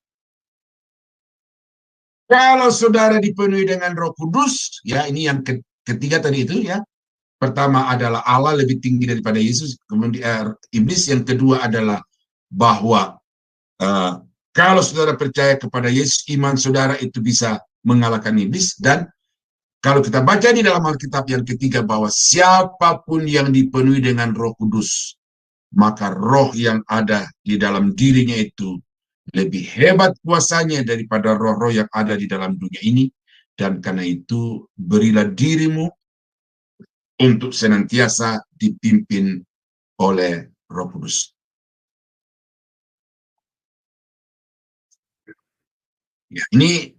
Kalau saudara dipenuhi dengan Roh Kudus, ya ini yang ketiga tadi itu ya. Pertama adalah Allah lebih tinggi daripada Yesus, kemudian iblis. Yang kedua adalah bahwa kalau saudara percaya kepada Yesus, iman saudara itu bisa mengalahkan iblis. Dan kalau kita baca di dalam Alkitab yang ketiga bahwa siapapun yang dipenuhi dengan Roh Kudus, maka roh yang ada di dalam dirinya itu lebih hebat kuasanya daripada roh-roh yang ada di dalam dunia ini. Dan karena itu berilah dirimu untuk senantiasa dipimpin oleh Roh Kudus. Ya, ini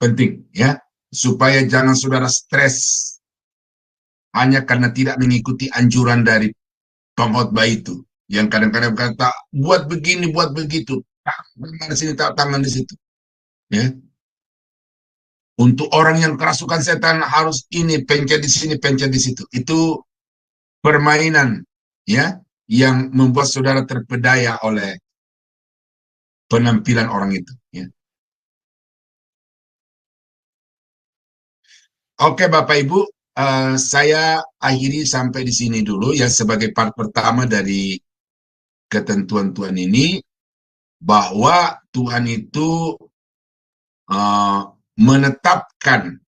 penting ya, supaya jangan saudara stres hanya karena tidak mengikuti anjuran dari pengkhotbah itu, yang kadang-kadang kata buat begini, buat begitu, tangan di sini, tangan di situ. Ya, untuk orang yang kerasukan setan harus ini, pencet di sini, pencet di situ. Itu permainan ya, yang membuat saudara terpedaya oleh penampilan orang itu ya. Oke Bapak Ibu, saya akhiri sampai di sini dulu ya, sebagai part pertama dari ketentuan Tuhan ini, bahwa Tuhan itu menetapkan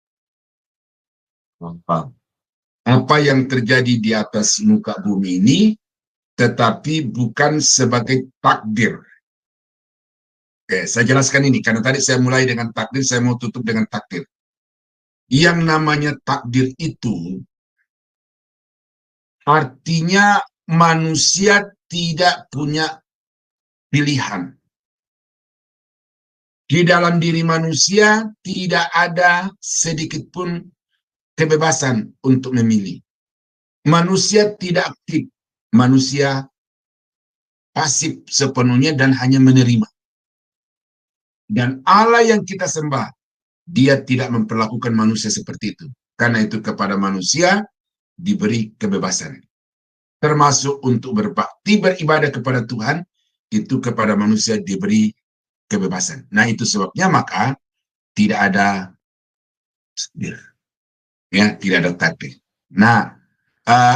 apa yang terjadi di atas muka bumi ini, tetapi bukan sebagai takdir. Oke, saya jelaskan ini karena tadi saya mulai dengan takdir, saya mau tutup dengan takdir. yang namanya takdir itu artinya manusia tidak punya pilihan. Di dalam diri manusia tidak ada sedikit pun kebebasan untuk memilih. Manusia tidak aktif, manusia pasif sepenuhnya dan hanya menerima. Dan Allah yang kita sembah, dia tidak memperlakukan manusia seperti itu. Karena itu kepada manusia diberi kebebasan. Termasuk untuk berbakti, beribadah kepada Tuhan, itu kepada manusia diberi kebebasan. Nah, itu sebabnya maka tidak ada takdir. Ya, tidak ada takdir. Nah,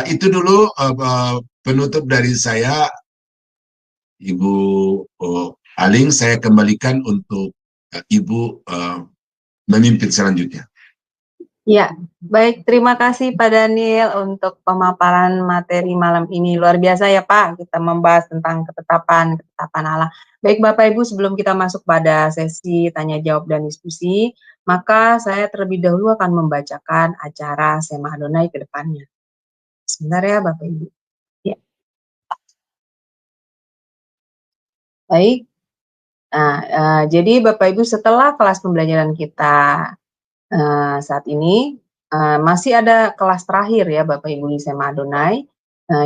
itu dulu penutup dari saya, Ibu Aling. Saya kembalikan untuk Ibu memimpin selanjutnya. Ya, baik. Terima kasih Pak Daniel untuk pemaparan materi malam ini. Luar biasa ya Pak, kita membahas tentang ketetapan Allah. Baik Bapak Ibu, sebelum kita masuk pada sesi tanya jawab dan diskusi, maka saya terlebih dahulu akan membacakan acara Sema Adonai ke depannya. Sebentar ya Bapak Ibu. Ya. Baik. Nah, jadi Bapak Ibu, setelah kelas pembelajaran kita saat ini masih ada kelas terakhir ya Bapak Ibu di Sema Adonai,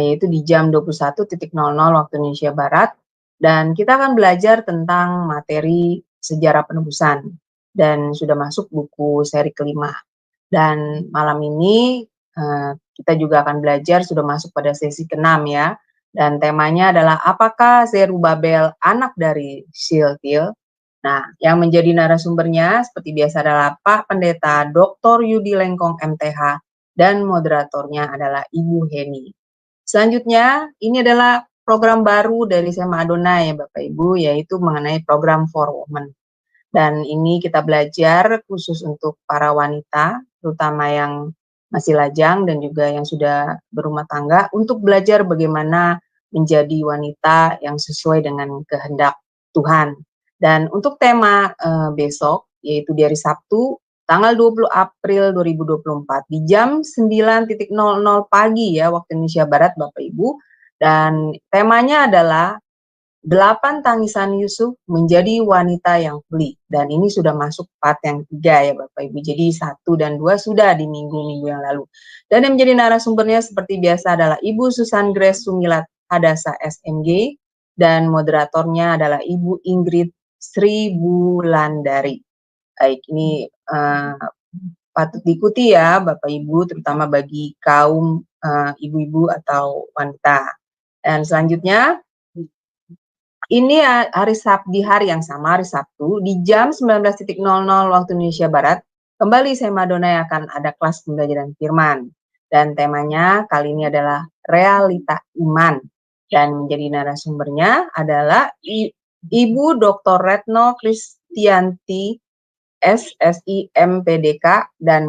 yaitu di jam 21.00 waktu Indonesia Barat, dan kita akan belajar tentang materi sejarah penebusan dan sudah masuk buku seri kelima. Dan malam ini kita juga akan belajar, sudah masuk pada sesi ke-6 ya, dan temanya adalah apakah Zerubabel anak dari Shealtiel. Nah, yang menjadi narasumbernya seperti biasa adalah Pak Pendeta Dr. Yudi Lengkong MTH dan moderatornya adalah Ibu Heni. Selanjutnya, ini adalah program baru dari Sema Adonai ya Bapak Ibu, yaitu mengenai program For Women. Dan ini kita belajar khusus untuk para wanita, terutama yang masih lajang dan juga yang sudah berumah tangga, untuk belajar bagaimana menjadi wanita yang sesuai dengan kehendak Tuhan. Dan untuk tema besok, yaitu di hari Sabtu, tanggal 20 April 2024, di jam 9.00 pagi ya, waktu Indonesia Barat Bapak Ibu, dan temanya adalah 8 tangisan Yusuf menjadi wanita yang pulih. Dan ini sudah masuk part yang 3 ya Bapak Ibu. Jadi 1 dan 2 sudah di minggu-minggu yang lalu. Dan yang menjadi narasumbernya seperti biasa adalah Ibu Susan Grace Sumilat Hadasa SMG. Dan moderatornya adalah Ibu Ingrid Sri Bulandari. Baik, ini patut diikuti ya Bapak Ibu, terutama bagi kaum ibu-ibu atau wanita. Dan selanjutnya, ini di hari yang sama, hari Sabtu, di jam 19.00 waktu Indonesia Barat, kembali Sema Adonai akan ada kelas pembelajaran firman. Dan temanya kali ini adalah realita iman. Dan menjadi narasumbernya adalah Ibu Dr. Retno Kristianti, SSI MPDK, dan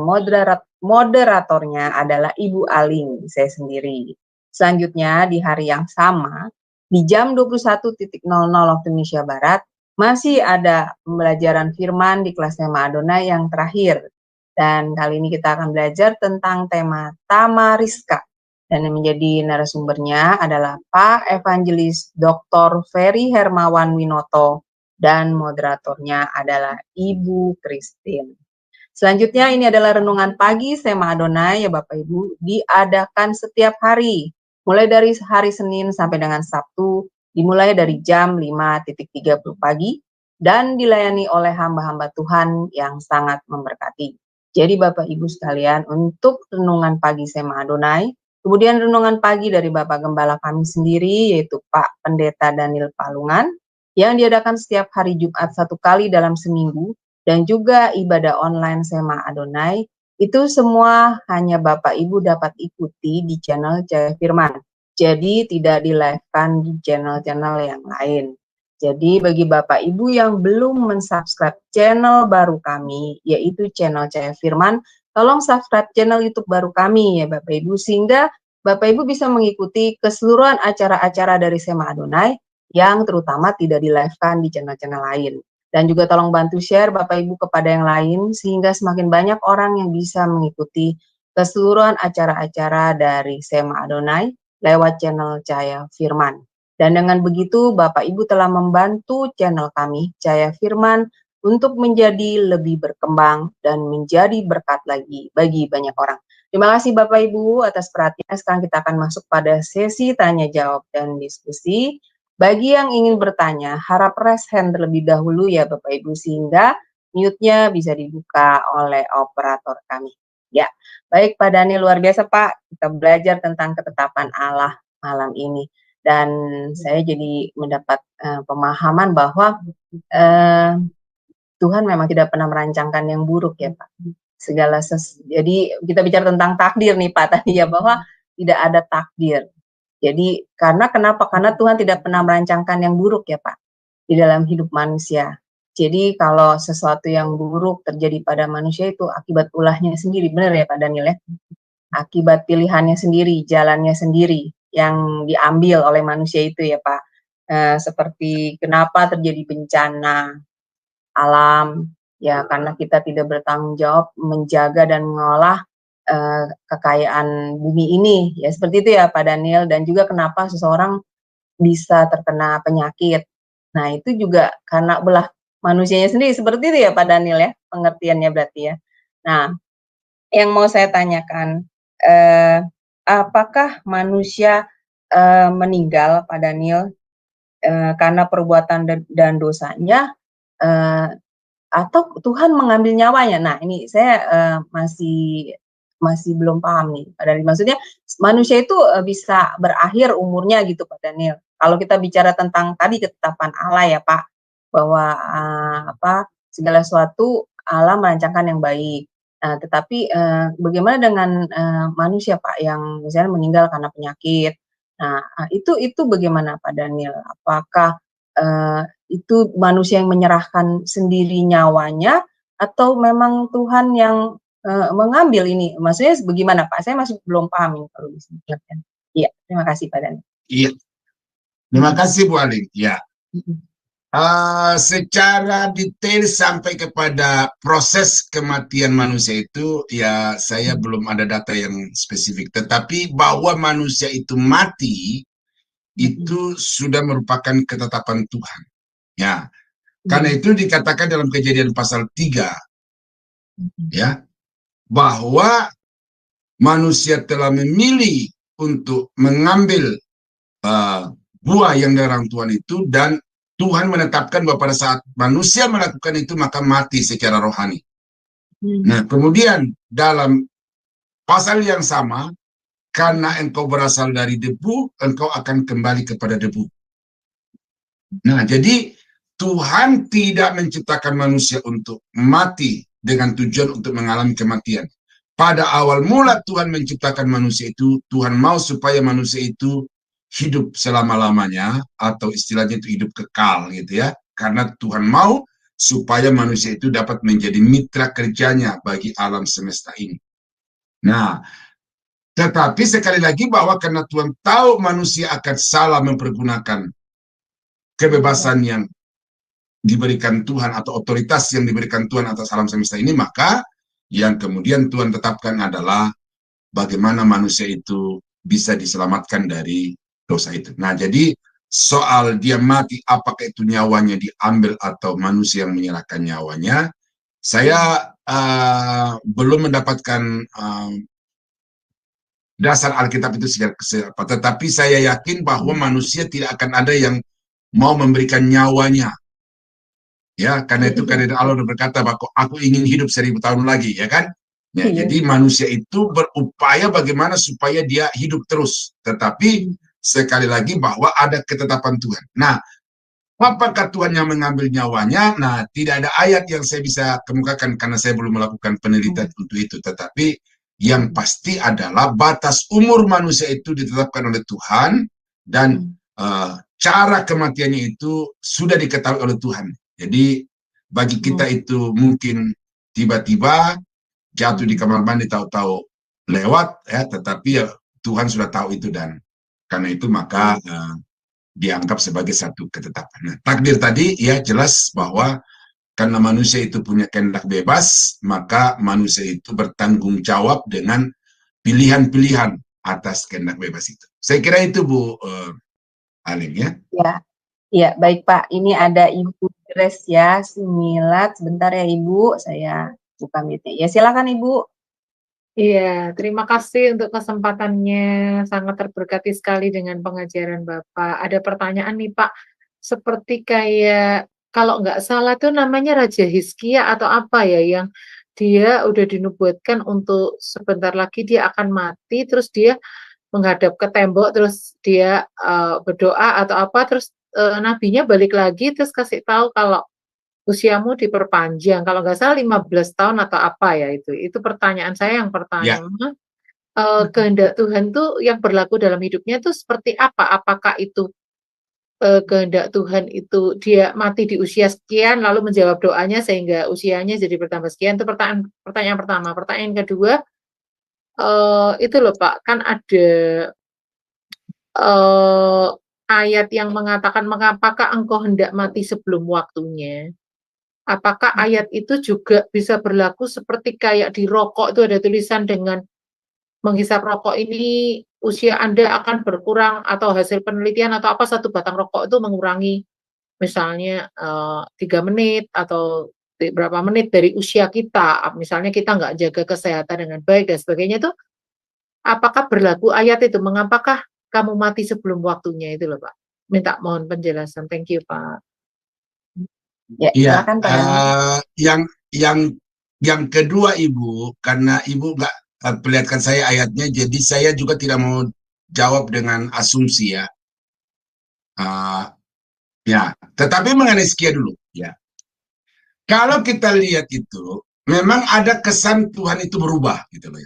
moderatornya adalah Ibu Aling, saya sendiri. Selanjutnya di hari yang sama, di jam 21.00 waktu Indonesia Barat, masih ada pembelajaran firman di kelas Sema Adonai yang terakhir. Dan kali ini kita akan belajar tentang tema Tamariska. Dan yang menjadi narasumbernya adalah Pak Evangelis Dr. Ferry Hermawan Winoto, dan moderatornya adalah Ibu Christine. Selanjutnya ini adalah renungan pagi Sema Adonai ya Bapak Ibu, diadakan setiap hari, mulai dari hari Senin sampai dengan Sabtu, dimulai dari jam 5.30 pagi, dan dilayani oleh hamba-hamba Tuhan yang sangat memberkati. Jadi Bapak Ibu sekalian, untuk renungan pagi Sema Adonai, kemudian renungan pagi dari Bapak Gembala kami sendiri, yaitu Pak Pendeta Daniel Palungan, yang diadakan setiap hari Jumat 1 kali dalam seminggu, dan juga ibadah online Sema Adonai, itu semua hanya Bapak Ibu dapat ikuti di channel Cahaya Firman. Jadi tidak di-live-kan di channel-channel yang lain. Jadi bagi Bapak Ibu yang belum mensubscribe channel baru kami, yaitu channel Cahaya Firman, tolong subscribe channel YouTube baru kami ya Bapak Ibu, sehingga Bapak Ibu bisa mengikuti keseluruhan acara-acara dari Sema Adonai yang terutama tidak di-live-kan di channel-channel lain. Dan juga tolong bantu share Bapak Ibu kepada yang lain, sehingga semakin banyak orang yang bisa mengikuti keseluruhan acara-acara dari Sema Adonai lewat channel Cahaya Firman. Dan dengan begitu Bapak Ibu telah membantu channel kami, Cahaya Firman, untuk menjadi lebih berkembang dan menjadi berkat lagi bagi banyak orang. Terima kasih Bapak Ibu atas perhatiannya. Sekarang kita akan masuk pada sesi tanya jawab dan diskusi. Bagi yang ingin bertanya, harap raise hand terlebih dahulu ya Bapak Ibu, sehingga mute-nya bisa dibuka oleh operator kami. Ya, baik Pak Daniel, luar biasa Pak. Kita belajar tentang ketetapan Allah malam ini. Dan saya jadi mendapat pemahaman bahwa Tuhan memang tidak pernah merancangkan yang buruk ya Pak. Jadi kita bicara tentang takdir nih Pak tadi ya, bahwa tidak ada takdir. Jadi kenapa? Karena Tuhan tidak pernah merancangkan yang buruk ya Pak di dalam hidup manusia. Jadi kalau sesuatu yang buruk terjadi pada manusia itu akibat ulahnya sendiri, benar ya Pak Daniel ya? Akibat pilihannya sendiri, jalannya sendiri yang diambil oleh manusia itu ya Pak. Seperti kenapa terjadi bencana alam, ya karena kita tidak bertanggung jawab menjaga dan mengolah kekayaan bumi ini, ya seperti itu ya Pak Daniel. Dan juga kenapa seseorang bisa terkena penyakit. Nah itu juga karena belah manusianya sendiri, seperti itu ya Pak Daniel ya, pengertiannya berarti ya. Nah yang mau saya tanyakan, apakah manusia meninggal Pak Daniel karena perbuatan dan dosanya, atau Tuhan mengambil nyawanya? Nah ini saya masih belum paham nih Pak Daniel. Maksudnya manusia itu bisa berakhir umurnya gitu Pak Daniel. Kalau kita bicara tentang tadi ketetapan Allah ya Pak, bahwa segala sesuatu Allah merancangkan yang baik. Tetapi bagaimana dengan manusia Pak yang misalnya meninggal karena penyakit? Nah itu bagaimana Pak Daniel? Apakah itu manusia yang menyerahkan sendiri nyawanya, atau memang Tuhan yang mengambil ini? Maksudnya bagaimana Pak? Saya masih belum paham ini kalau bisa dijelaskan. Iya, terima kasih Pak Daniel. Iya, terima kasih Bu Aling. Ya, secara detail sampai kepada proses kematian manusia itu, ya saya belum ada data yang spesifik. Tetapi bahwa manusia itu mati, itu sudah merupakan ketetapan Tuhan. Ya, karena itu dikatakan dalam Kejadian pasal 3, ya, bahwa manusia telah memilih untuk mengambil buah yang dari orang Tuhan itu, dan Tuhan menetapkan bahwa pada saat manusia melakukan itu maka mati secara rohani. Nah, kemudian dalam pasal yang sama, karena engkau berasal dari debu, engkau akan kembali kepada debu. Nah, jadi Tuhan tidak menciptakan manusia untuk mati dengan tujuan untuk mengalami kematian. Pada awal mula Tuhan menciptakan manusia itu, Tuhan mau supaya manusia itu hidup selama-lamanya, atau istilahnya itu hidup kekal gitu ya. Karena Tuhan mau supaya manusia itu dapat menjadi mitra kerjanya bagi alam semesta ini. Nah, tetapi sekali lagi bahwa karena Tuhan tahu manusia akan salah mempergunakan kebebasan yang diberikan Tuhan atau otoritas yang diberikan Tuhan atas alam semesta ini, maka yang kemudian Tuhan tetapkan adalah bagaimana manusia itu bisa diselamatkan dari dosa itu. Nah, jadi soal dia mati, apakah itu nyawanya diambil atau manusia yang menyerahkan nyawanya, saya belum mendapatkan dasar Alkitab itu secara, tetapi saya yakin bahwa manusia tidak akan ada yang mau memberikan nyawanya. Ya, karena itu karena Allah berkata bahwa aku ingin hidup 1000 tahun lagi, ya kan? Ya, jadi manusia itu berupaya bagaimana supaya dia hidup terus. Tetapi sekali lagi bahwa ada ketetapan Tuhan. Nah, apakah Tuhan yang mengambil nyawanya? Nah, tidak ada ayat yang saya bisa kemukakan karena saya belum melakukan penelitian untuk itu. Tetapi yang pasti adalah batas umur manusia itu ditetapkan oleh Tuhan, dan cara kematiannya itu sudah diketahui oleh Tuhan. Jadi bagi kita itu mungkin tiba-tiba jatuh di kamar mandi, tahu-tahu lewat ya, tetapi ya Tuhan sudah tahu itu, dan karena itu maka dianggap sebagai satu ketetapan. Nah, takdir tadi ya jelas bahwa karena manusia itu punya kehendak bebas, maka manusia itu bertanggung jawab dengan pilihan-pilihan atas kehendak bebas itu. Saya kira itu Bu Aling ya. Ya, ya baik Pak. Ini ada Ibu Gracia Sumilat. Sebentar ya Ibu, saya buka mute. Ya silakan Ibu. Iya, terima kasih untuk kesempatannya. Sangat terberkati sekali dengan pengajaran Bapak. Ada pertanyaan nih Pak, seperti kayak kalau nggak salah tuh namanya Raja Hizkia atau apa ya, yang dia udah dinubuatkan untuk sebentar lagi dia akan mati, terus dia menghadap ke tembok, terus dia berdoa atau apa, terus nabinya balik lagi, terus kasih tahu kalau usiamu diperpanjang, kalau nggak salah 15 tahun atau apa ya itu. Itu pertanyaan saya yang pertama. Kehendak Tuhan tuh yang berlaku dalam hidupnya tuh seperti apa? Apakah itu kehendak Tuhan itu dia mati di usia sekian lalu menjawab doanya sehingga usianya jadi bertambah sekian? Itu pertanyaan pertama. Pertanyaan kedua, itu loh Pak, kan ada ayat yang mengatakan mengapakah engkau hendak mati sebelum waktunya? Apakah ayat itu juga bisa berlaku seperti kayak di rokok itu ada tulisan dengan menghisap rokok ini usia Anda akan berkurang, atau hasil penelitian atau apa satu batang rokok itu mengurangi misalnya 3 menit atau berapa menit dari usia kita, misalnya kita nggak jaga kesehatan dengan baik dan sebagainya, itu apakah berlaku ayat itu, mengapakah kamu mati sebelum waktunya itu loh Pak. Minta mohon penjelasan. Thank you Pak. Ya, silakan Pak. Yang kedua Ibu, karena Ibu nggak perlihatkan saya ayatnya, jadi saya juga tidak mau jawab dengan asumsi ya. Ya, tetapi mengenai Hizkia dulu ya. Kalau kita lihat itu, memang ada kesan Tuhan itu berubah gitu loh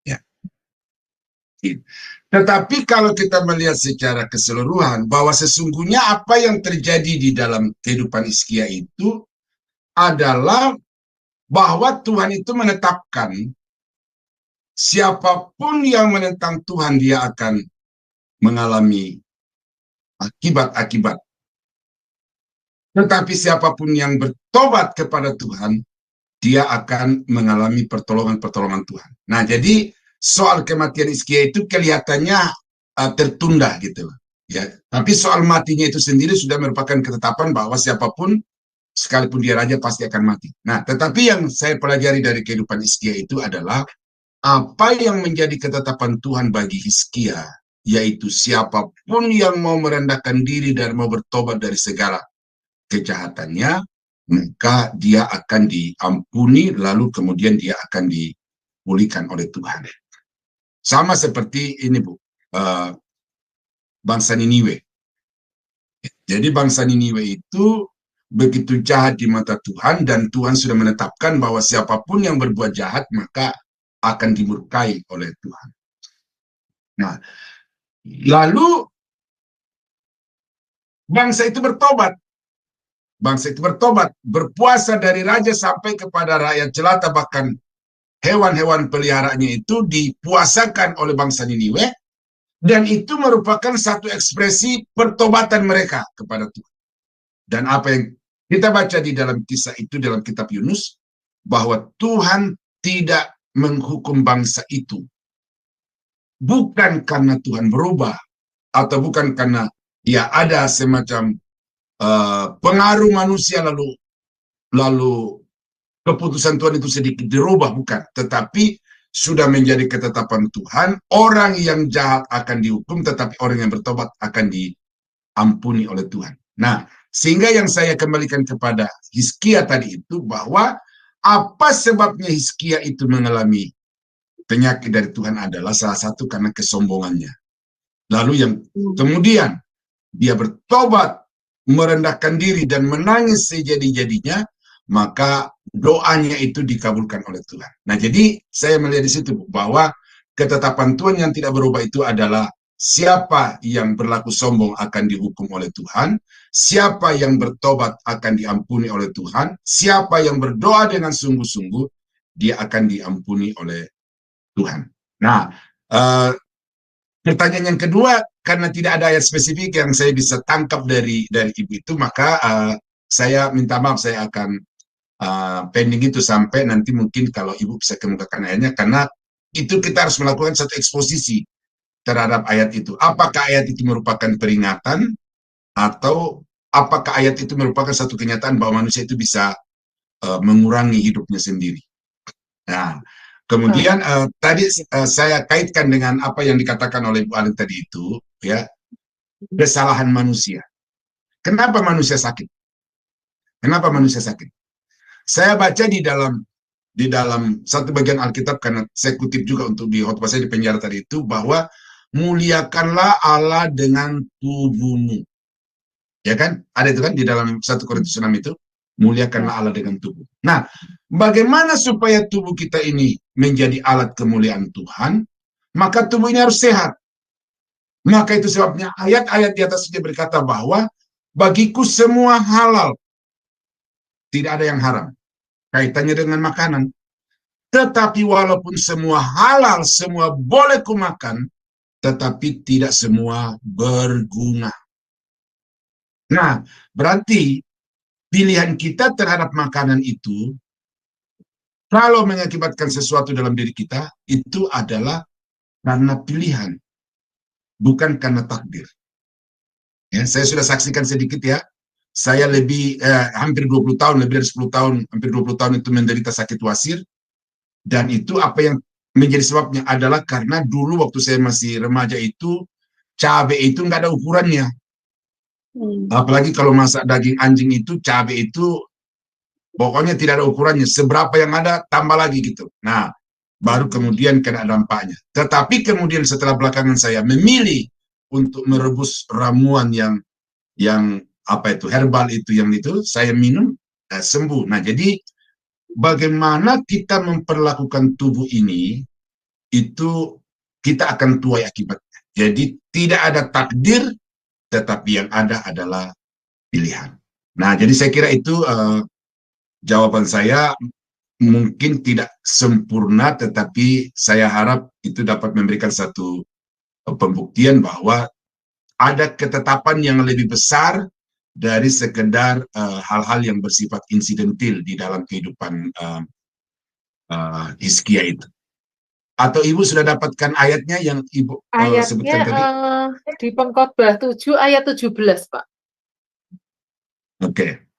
ya. Tetapi kalau kita melihat secara keseluruhan bahwa sesungguhnya apa yang terjadi di dalam kehidupan Hizkia itu adalah bahwa Tuhan itu menetapkan siapapun yang menentang Tuhan dia akan mengalami akibat-akibat. Tetapi siapapun yang bertobat kepada Tuhan dia akan mengalami pertolongan-pertolongan Tuhan. Nah, jadi soal kematian Hizkia itu kelihatannya tertunda gitu ya. Tapi soal matinya itu sendiri sudah merupakan ketetapan bahwa siapapun sekalipun dia raja pasti akan mati. Nah, tetapi yang saya pelajari dari kehidupan Hizkia itu adalah apa yang menjadi ketetapan Tuhan bagi Hizkia, yaitu siapapun yang mau merendahkan diri dan mau bertobat dari segala kejahatannya, maka dia akan diampuni, lalu kemudian dia akan dipulihkan oleh Tuhan. Sama seperti ini Bu, bangsa Niniwe. Jadi bangsa Niniwe itu begitu jahat di mata Tuhan, dan Tuhan sudah menetapkan bahwa siapapun yang berbuat jahat maka akan dimurkai oleh Tuhan. Nah, lalu bangsa itu bertobat. Bangsa itu bertobat, berpuasa dari raja sampai kepada rakyat jelata, bahkan hewan-hewan peliharaannya itu dipuasakan oleh bangsa Niniwe, dan itu merupakan satu ekspresi pertobatan mereka kepada Tuhan. Dan apa yang kita baca di dalam kisah itu dalam kitab Yunus, bahwa Tuhan tidak menghukum bangsa itu bukan karena Tuhan berubah, atau bukan karena ya ada semacam pengaruh manusia lalu keputusan Tuhan itu sedikit dirubah, bukan, tetapi sudah menjadi ketetapan Tuhan, orang yang jahat akan dihukum, tetapi orang yang bertobat akan diampuni oleh Tuhan. Nah, sehingga yang saya kembalikan kepada Hizkia tadi itu, bahwa apa sebabnya Hizkia itu mengalami penyakit dari Tuhan adalah salah satu karena kesombongannya. Lalu yang kemudian dia bertobat, merendahkan diri dan menangis sejadi-jadinya, maka doanya itu dikabulkan oleh Tuhan. Nah, jadi saya melihat di situ bahwa ketetapan Tuhan yang tidak berubah itu adalah siapa yang berlaku sombong akan dihukum oleh Tuhan, siapa yang bertobat akan diampuni oleh Tuhan, siapa yang berdoa dengan sungguh-sungguh dia akan diampuni oleh Tuhan. Nah, pertanyaan yang kedua, karena tidak ada ayat spesifik yang saya bisa tangkap dari ibu itu, maka saya minta maaf, saya akan pending itu sampai nanti mungkin kalau Ibu bisa kemukakan ayatnya, karena itu kita harus melakukan satu eksposisi terhadap ayat itu. Apakah ayat itu merupakan peringatan, atau apakah ayat itu merupakan satu kenyataan bahwa manusia itu bisa mengurangi hidupnya sendiri. Nah, kemudian tadi saya kaitkan dengan apa yang dikatakan oleh Bu Alin tadi itu, ya, kesalahan manusia. Kenapa manusia sakit? Kenapa manusia sakit? Saya baca di dalam satu bagian Alkitab, karena saya kutip juga untuk di khotbah saya di penjara tadi itu, bahwa muliakanlah Allah dengan tubuhmu. Ya kan? Ada itu kan di dalam 1 Korintus 6 itu, muliakanlah Allah dengan tubuh. Nah, bagaimana supaya tubuh kita ini menjadi alat kemuliaan Tuhan? Maka tubuh ini harus sehat. Maka itu sebabnya ayat-ayat di atas ini berkata bahwa bagiku semua halal, tidak ada yang haram. Kaitannya dengan makanan. Tetapi walaupun semua halal, semua boleh kumakan, tetapi tidak semua berguna. Nah, berarti pilihan kita terhadap makanan itu, kalau mengakibatkan sesuatu dalam diri kita, itu adalah karena pilihan, bukan karena takdir. Ya, saya sudah saksikan sedikit ya. Saya hampir 20 tahun, lebih dari 10 tahun, hampir 20 tahun itu menderita sakit wasir. Dan itu apa yang menjadi sebabnya adalah karena dulu waktu saya masih remaja itu, cabai itu nggak ada ukurannya. Apalagi kalau masak daging anjing itu, cabai itu pokoknya tidak ada ukurannya. Seberapa yang ada, tambah lagi gitu. Nah, baru kemudian kena dampaknya. Tetapi kemudian setelah belakangan saya memilih untuk merebus ramuan yang apa itu, herbal itu, yang itu, saya minum, sembuh. Nah, jadi bagaimana kita memperlakukan tubuh ini, itu kita akan tuai akibatnya. Jadi tidak ada takdir, tetapi yang ada adalah pilihan. Nah, jadi saya kira itu jawaban saya. Mungkin tidak sempurna, tetapi saya harap itu dapat memberikan satu pembuktian bahwa ada ketetapan yang lebih besar dari sekedar hal-hal yang bersifat insidentil di dalam kehidupan Hizkia itu. Atau Ibu sudah dapatkan ayatnya yang Ibu sebutkan tadi? Di Pengkhotbah 7 ayat 17, Pak. Oke.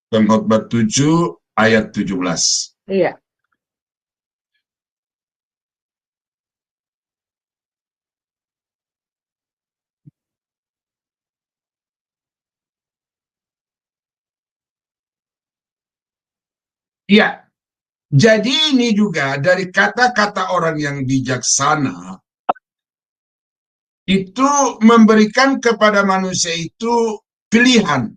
Pengkhotbah 7 ayat 17. Iya. Iya. Jadi ini juga dari kata-kata orang yang bijaksana, itu memberikan kepada manusia itu pilihan.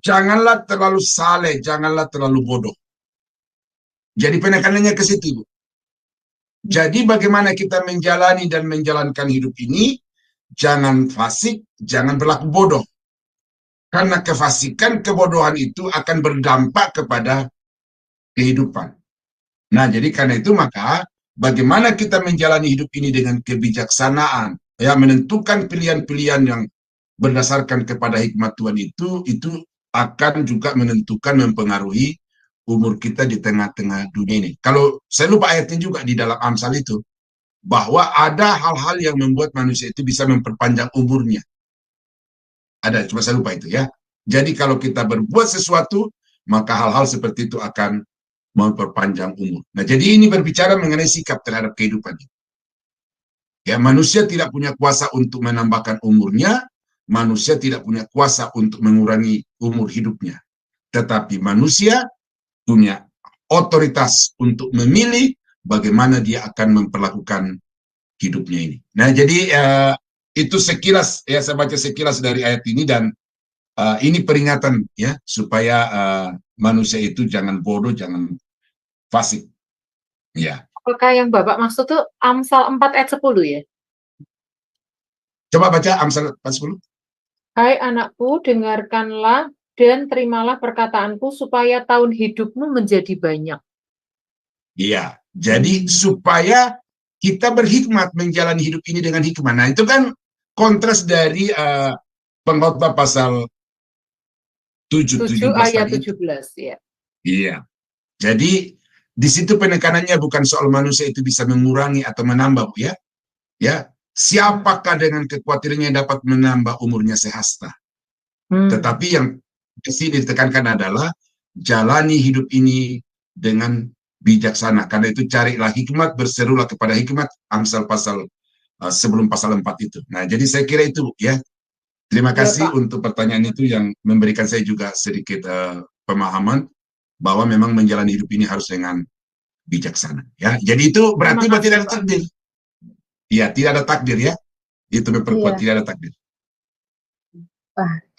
Janganlah terlalu saleh, janganlah terlalu bodoh. Jadi penekanannya ke situ, Bu. Jadi bagaimana kita menjalani dan menjalankan hidup ini, jangan fasik, jangan berlaku bodoh. Karena kefasikan, kebodohan itu akan berdampak kepada kehidupan. Nah, jadi karena itu maka bagaimana kita menjalani hidup ini dengan kebijaksanaan, ya, menentukan pilihan-pilihan yang berdasarkan kepada hikmat Tuhan itu akan juga menentukan, mempengaruhi umur kita di tengah-tengah dunia ini. Kalau saya lupa ayatnya juga di dalam Amsal itu, bahwa ada hal-hal yang membuat manusia itu bisa memperpanjang umurnya. Ada, cuma saya lupa itu ya. Jadi kalau kita berbuat sesuatu, maka hal-hal seperti itu akan memperpanjang umur. Nah, jadi ini berbicara mengenai sikap terhadap kehidupan. Ya, manusia tidak punya kuasa untuk menambahkan umurnya, manusia tidak punya kuasa untuk mengurangi umur hidupnya. Tetapi manusia punya otoritas untuk memilih bagaimana dia akan memperlakukan hidupnya ini. Nah, jadi itu sekilas, ya, saya baca sekilas dari ayat ini, dan ini peringatan ya, supaya manusia itu jangan bodoh, jangan fasik. Ya. Apakah yang Bapak maksud tuh Amsal 4 ayat 10 ya? Coba baca Amsal 4:10. Hai anakku, dengarkanlah dan terimalah perkataanku supaya tahun hidupmu menjadi banyak. Iya, jadi supaya kita berhikmat menjalani hidup ini dengan hikmat. Nah, itu kan kontras dari Pengkhotbah pasal 7 ayat tadi. 17 ya. Iya. Jadi di situ penekanannya bukan soal manusia itu bisa mengurangi atau menambah, Bu, ya. Ya, siapakah dengan kekhawatirannya dapat menambah umurnya sehasta? Tetapi yang di sini ditekankan adalah jalani hidup ini dengan bijaksana. Karena itu carilah hikmat, berserulah kepada hikmat, Amsal pasal sebelum pasal 4 itu. Nah, jadi saya kira itu, ya. Terima kasih untuk pertanyaan itu yang memberikan saya juga sedikit pemahaman bahwa memang menjalani hidup ini harus dengan bijaksana, ya. Jadi itu berarti tidak ada takdir. Iya, tidak ada takdir, ya. Itu memperkuat tidak ada takdir.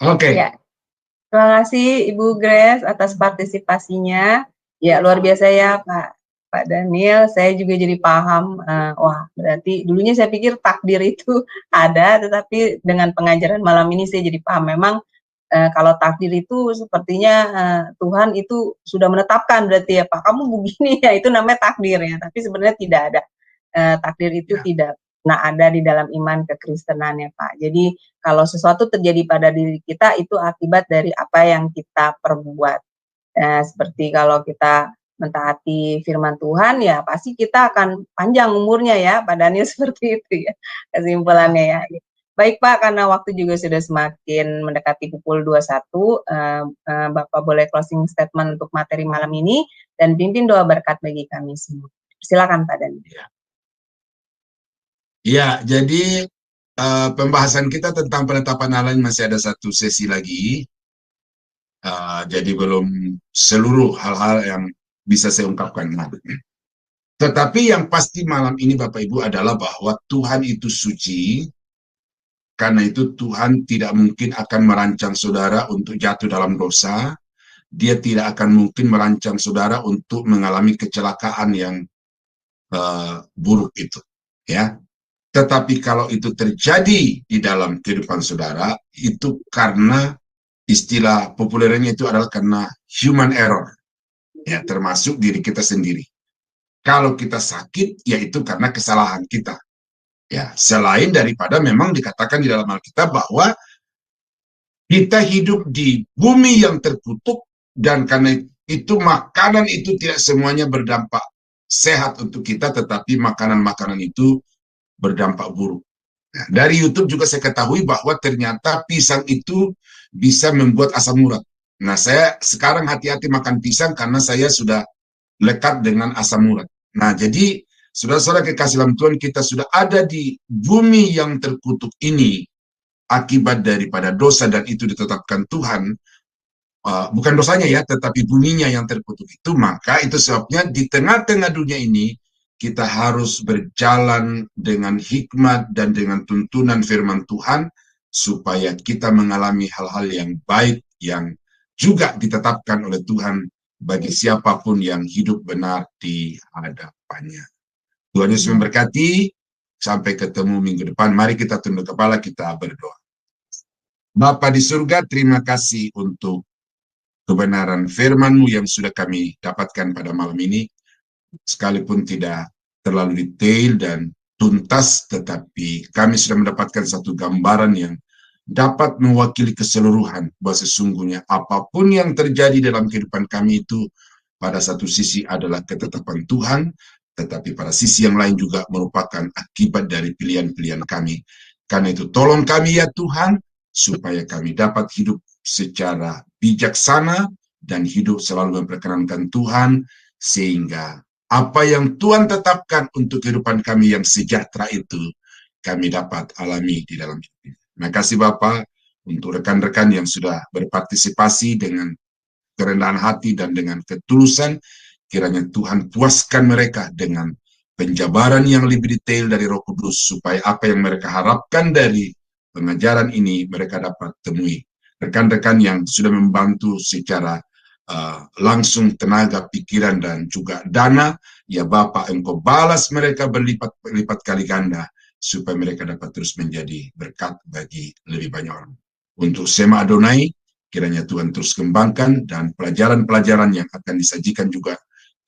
Oke. Ya. Terima kasih Ibu Grace atas partisipasinya. Ya, luar biasa ya Pak Daniel. Saya juga jadi paham. Wah, berarti dulunya saya pikir takdir itu ada, tetapi dengan pengajaran malam ini saya jadi paham. Memang kalau takdir itu sepertinya Tuhan itu sudah menetapkan, berarti ya Pak, kamu begini ya, itu namanya takdir ya. Tapi sebenarnya tidak ada. Takdir itu tidak pernah ada di dalam iman kekristenan ya Pak. Jadi kalau sesuatu terjadi pada diri kita itu akibat dari apa yang kita perbuat. Seperti kalau kita mentaati firman Tuhan ya pasti kita akan panjang umurnya ya Pak Daniel, seperti itu ya kesimpulannya ya. Baik Pak, karena waktu juga sudah semakin mendekati pukul 21, Bapak boleh closing statement untuk materi malam ini dan pimpin doa berkat bagi kami semua. Silakan Pak Daniel. Ya, jadi pembahasan kita tentang penetapan Allah masih ada satu sesi lagi. Jadi belum seluruh hal-hal yang bisa saya ungkapkan. Tetapi yang pasti malam ini Bapak Ibu adalah bahwa Tuhan itu suci. Karena itu Tuhan tidak mungkin akan merancang saudara untuk jatuh dalam dosa. Dia tidak akan mungkin merancang saudara untuk mengalami kecelakaan yang buruk itu, ya. Tetapi kalau itu terjadi di dalam kehidupan saudara, itu karena istilah populernya itu adalah karena human error, ya, termasuk diri kita sendiri. Kalau kita sakit, yaitu karena kesalahan kita. Ya, selain daripada memang dikatakan di dalam Alkitab bahwa kita hidup di bumi yang terkutuk dan karena itu makanan itu tidak semuanya berdampak sehat untuk kita, tetapi makanan-makanan itu berdampak buruk. Nah, dari YouTube juga saya ketahui bahwa ternyata pisang itu bisa membuat asam urat. Nah, saya sekarang hati-hati makan pisang karena saya sudah lekat dengan asam urat. Nah, jadi saudara-saudara kekasih dalam Tuhan, kita sudah ada di bumi yang terkutuk ini akibat daripada dosa dan itu ditetapkan Tuhan. Bukan dosanya ya, tetapi buminya yang terkutuk itu. Maka itu sebabnya di tengah-tengah dunia ini kita harus berjalan dengan hikmat dan dengan tuntunan firman Tuhan supaya kita mengalami hal-hal yang baik yang juga ditetapkan oleh Tuhan bagi siapapun yang hidup benar di hadapannya. Tuhan Yesus memberkati. Sampai ketemu minggu depan. Mari kita tunduk kepala, kita berdoa. Bapa di surga, terima kasih untuk kebenaran firman-Mu yang sudah kami dapatkan pada malam ini. Sekalipun tidak terlalu detail dan tuntas, tetapi kami sudah mendapatkan satu gambaran yang dapat mewakili keseluruhan bahwa sesungguhnya apapun yang terjadi dalam kehidupan kami itu pada satu sisi adalah ketetapan Tuhan, tetapi pada sisi yang lain juga merupakan akibat dari pilihan-pilihan kami. Karena itu tolong kami ya Tuhan, supaya kami dapat hidup secara bijaksana dan hidup selalu memperkenankan Tuhan, sehingga apa yang Tuhan tetapkan untuk kehidupan kami yang sejahtera itu, kami dapat alami di dalam hidup ini. Terima kasih Bapak untuk rekan-rekan yang sudah berpartisipasi dengan kerendahan hati dan dengan ketulusan. Kiranya Tuhan puaskan mereka dengan penjabaran yang lebih detail dari Roh Kudus, supaya apa yang mereka harapkan dari pengajaran ini mereka dapat temui. Rekan-rekan yang sudah membantu secara langsung tenaga, pikiran, dan juga dana, ya Bapak, Engkau balas mereka berlipat-lipat kali ganda, supaya mereka dapat terus menjadi berkat bagi lebih banyak orang. Untuk Sema Adonai, kiranya Tuhan terus kembangkan, dan pelajaran-pelajaran yang akan disajikan juga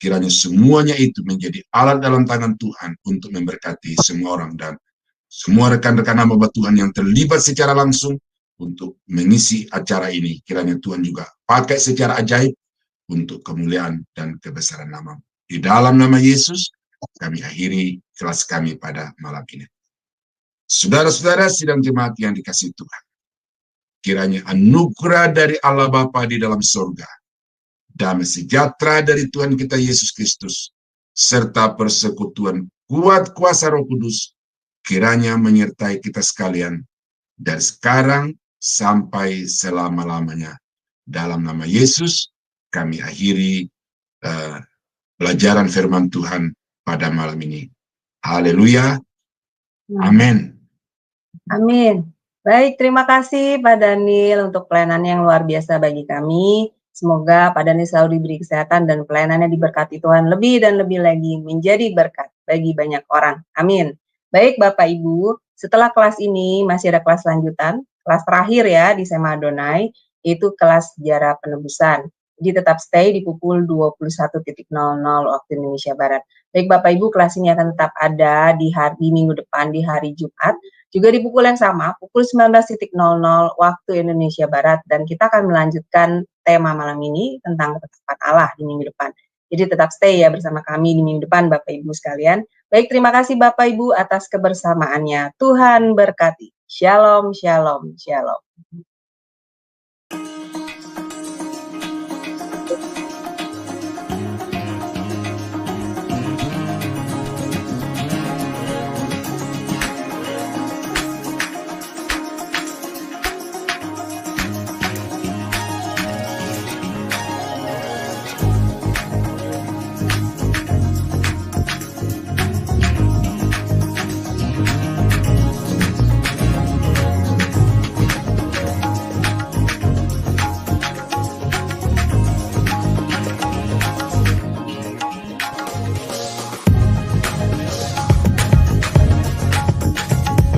kiranya semuanya itu menjadi alat dalam tangan Tuhan untuk memberkati semua orang dan semua rekan-rekan hamba Tuhan yang terlibat secara langsung, untuk mengisi acara ini. Kiranya Tuhan juga pakai secara ajaib untuk kemuliaan dan kebesaran nama. Di dalam nama Yesus, kami akhiri kelas kami pada malam ini. Saudara-saudara sidang jemaat yang dikasihi Tuhan, kiranya anugerah dari Allah Bapa di dalam surga, damai sejahtera dari Tuhan kita Yesus Kristus, serta persekutuan kuat kuasa Roh Kudus, kiranya menyertai kita sekalian dari sekarang sampai selama-lamanya. Dalam nama Yesus, kami akhiri pelajaran firman Tuhan pada malam ini. Haleluya. Amin. Amin. Baik, terima kasih Pak Daniel untuk pelayanan yang luar biasa bagi kami. Semoga Pak Daniel selalu diberi kesehatan dan pelayanannya diberkati Tuhan lebih dan lebih lagi menjadi berkat bagi banyak orang. Amin. Baik Bapak Ibu, setelah kelas ini masih ada kelas lanjutan, kelas terakhir ya di SMA Adonai, yaitu kelas sejarah penebusan. Jadi tetap stay di pukul 21.00 waktu Indonesia Barat. Baik Bapak Ibu, kelas ini akan tetap ada di minggu depan di hari Jumat, juga di pukul yang sama, pukul 19.00 waktu Indonesia Barat, dan kita akan melanjutkan tema malam ini tentang ketetapan Allah di minggu depan. Jadi tetap stay ya bersama kami di minggu depan Bapak Ibu sekalian. Baik, terima kasih Bapak Ibu atas kebersamaannya. Tuhan berkati. Shalom, shalom, shalom.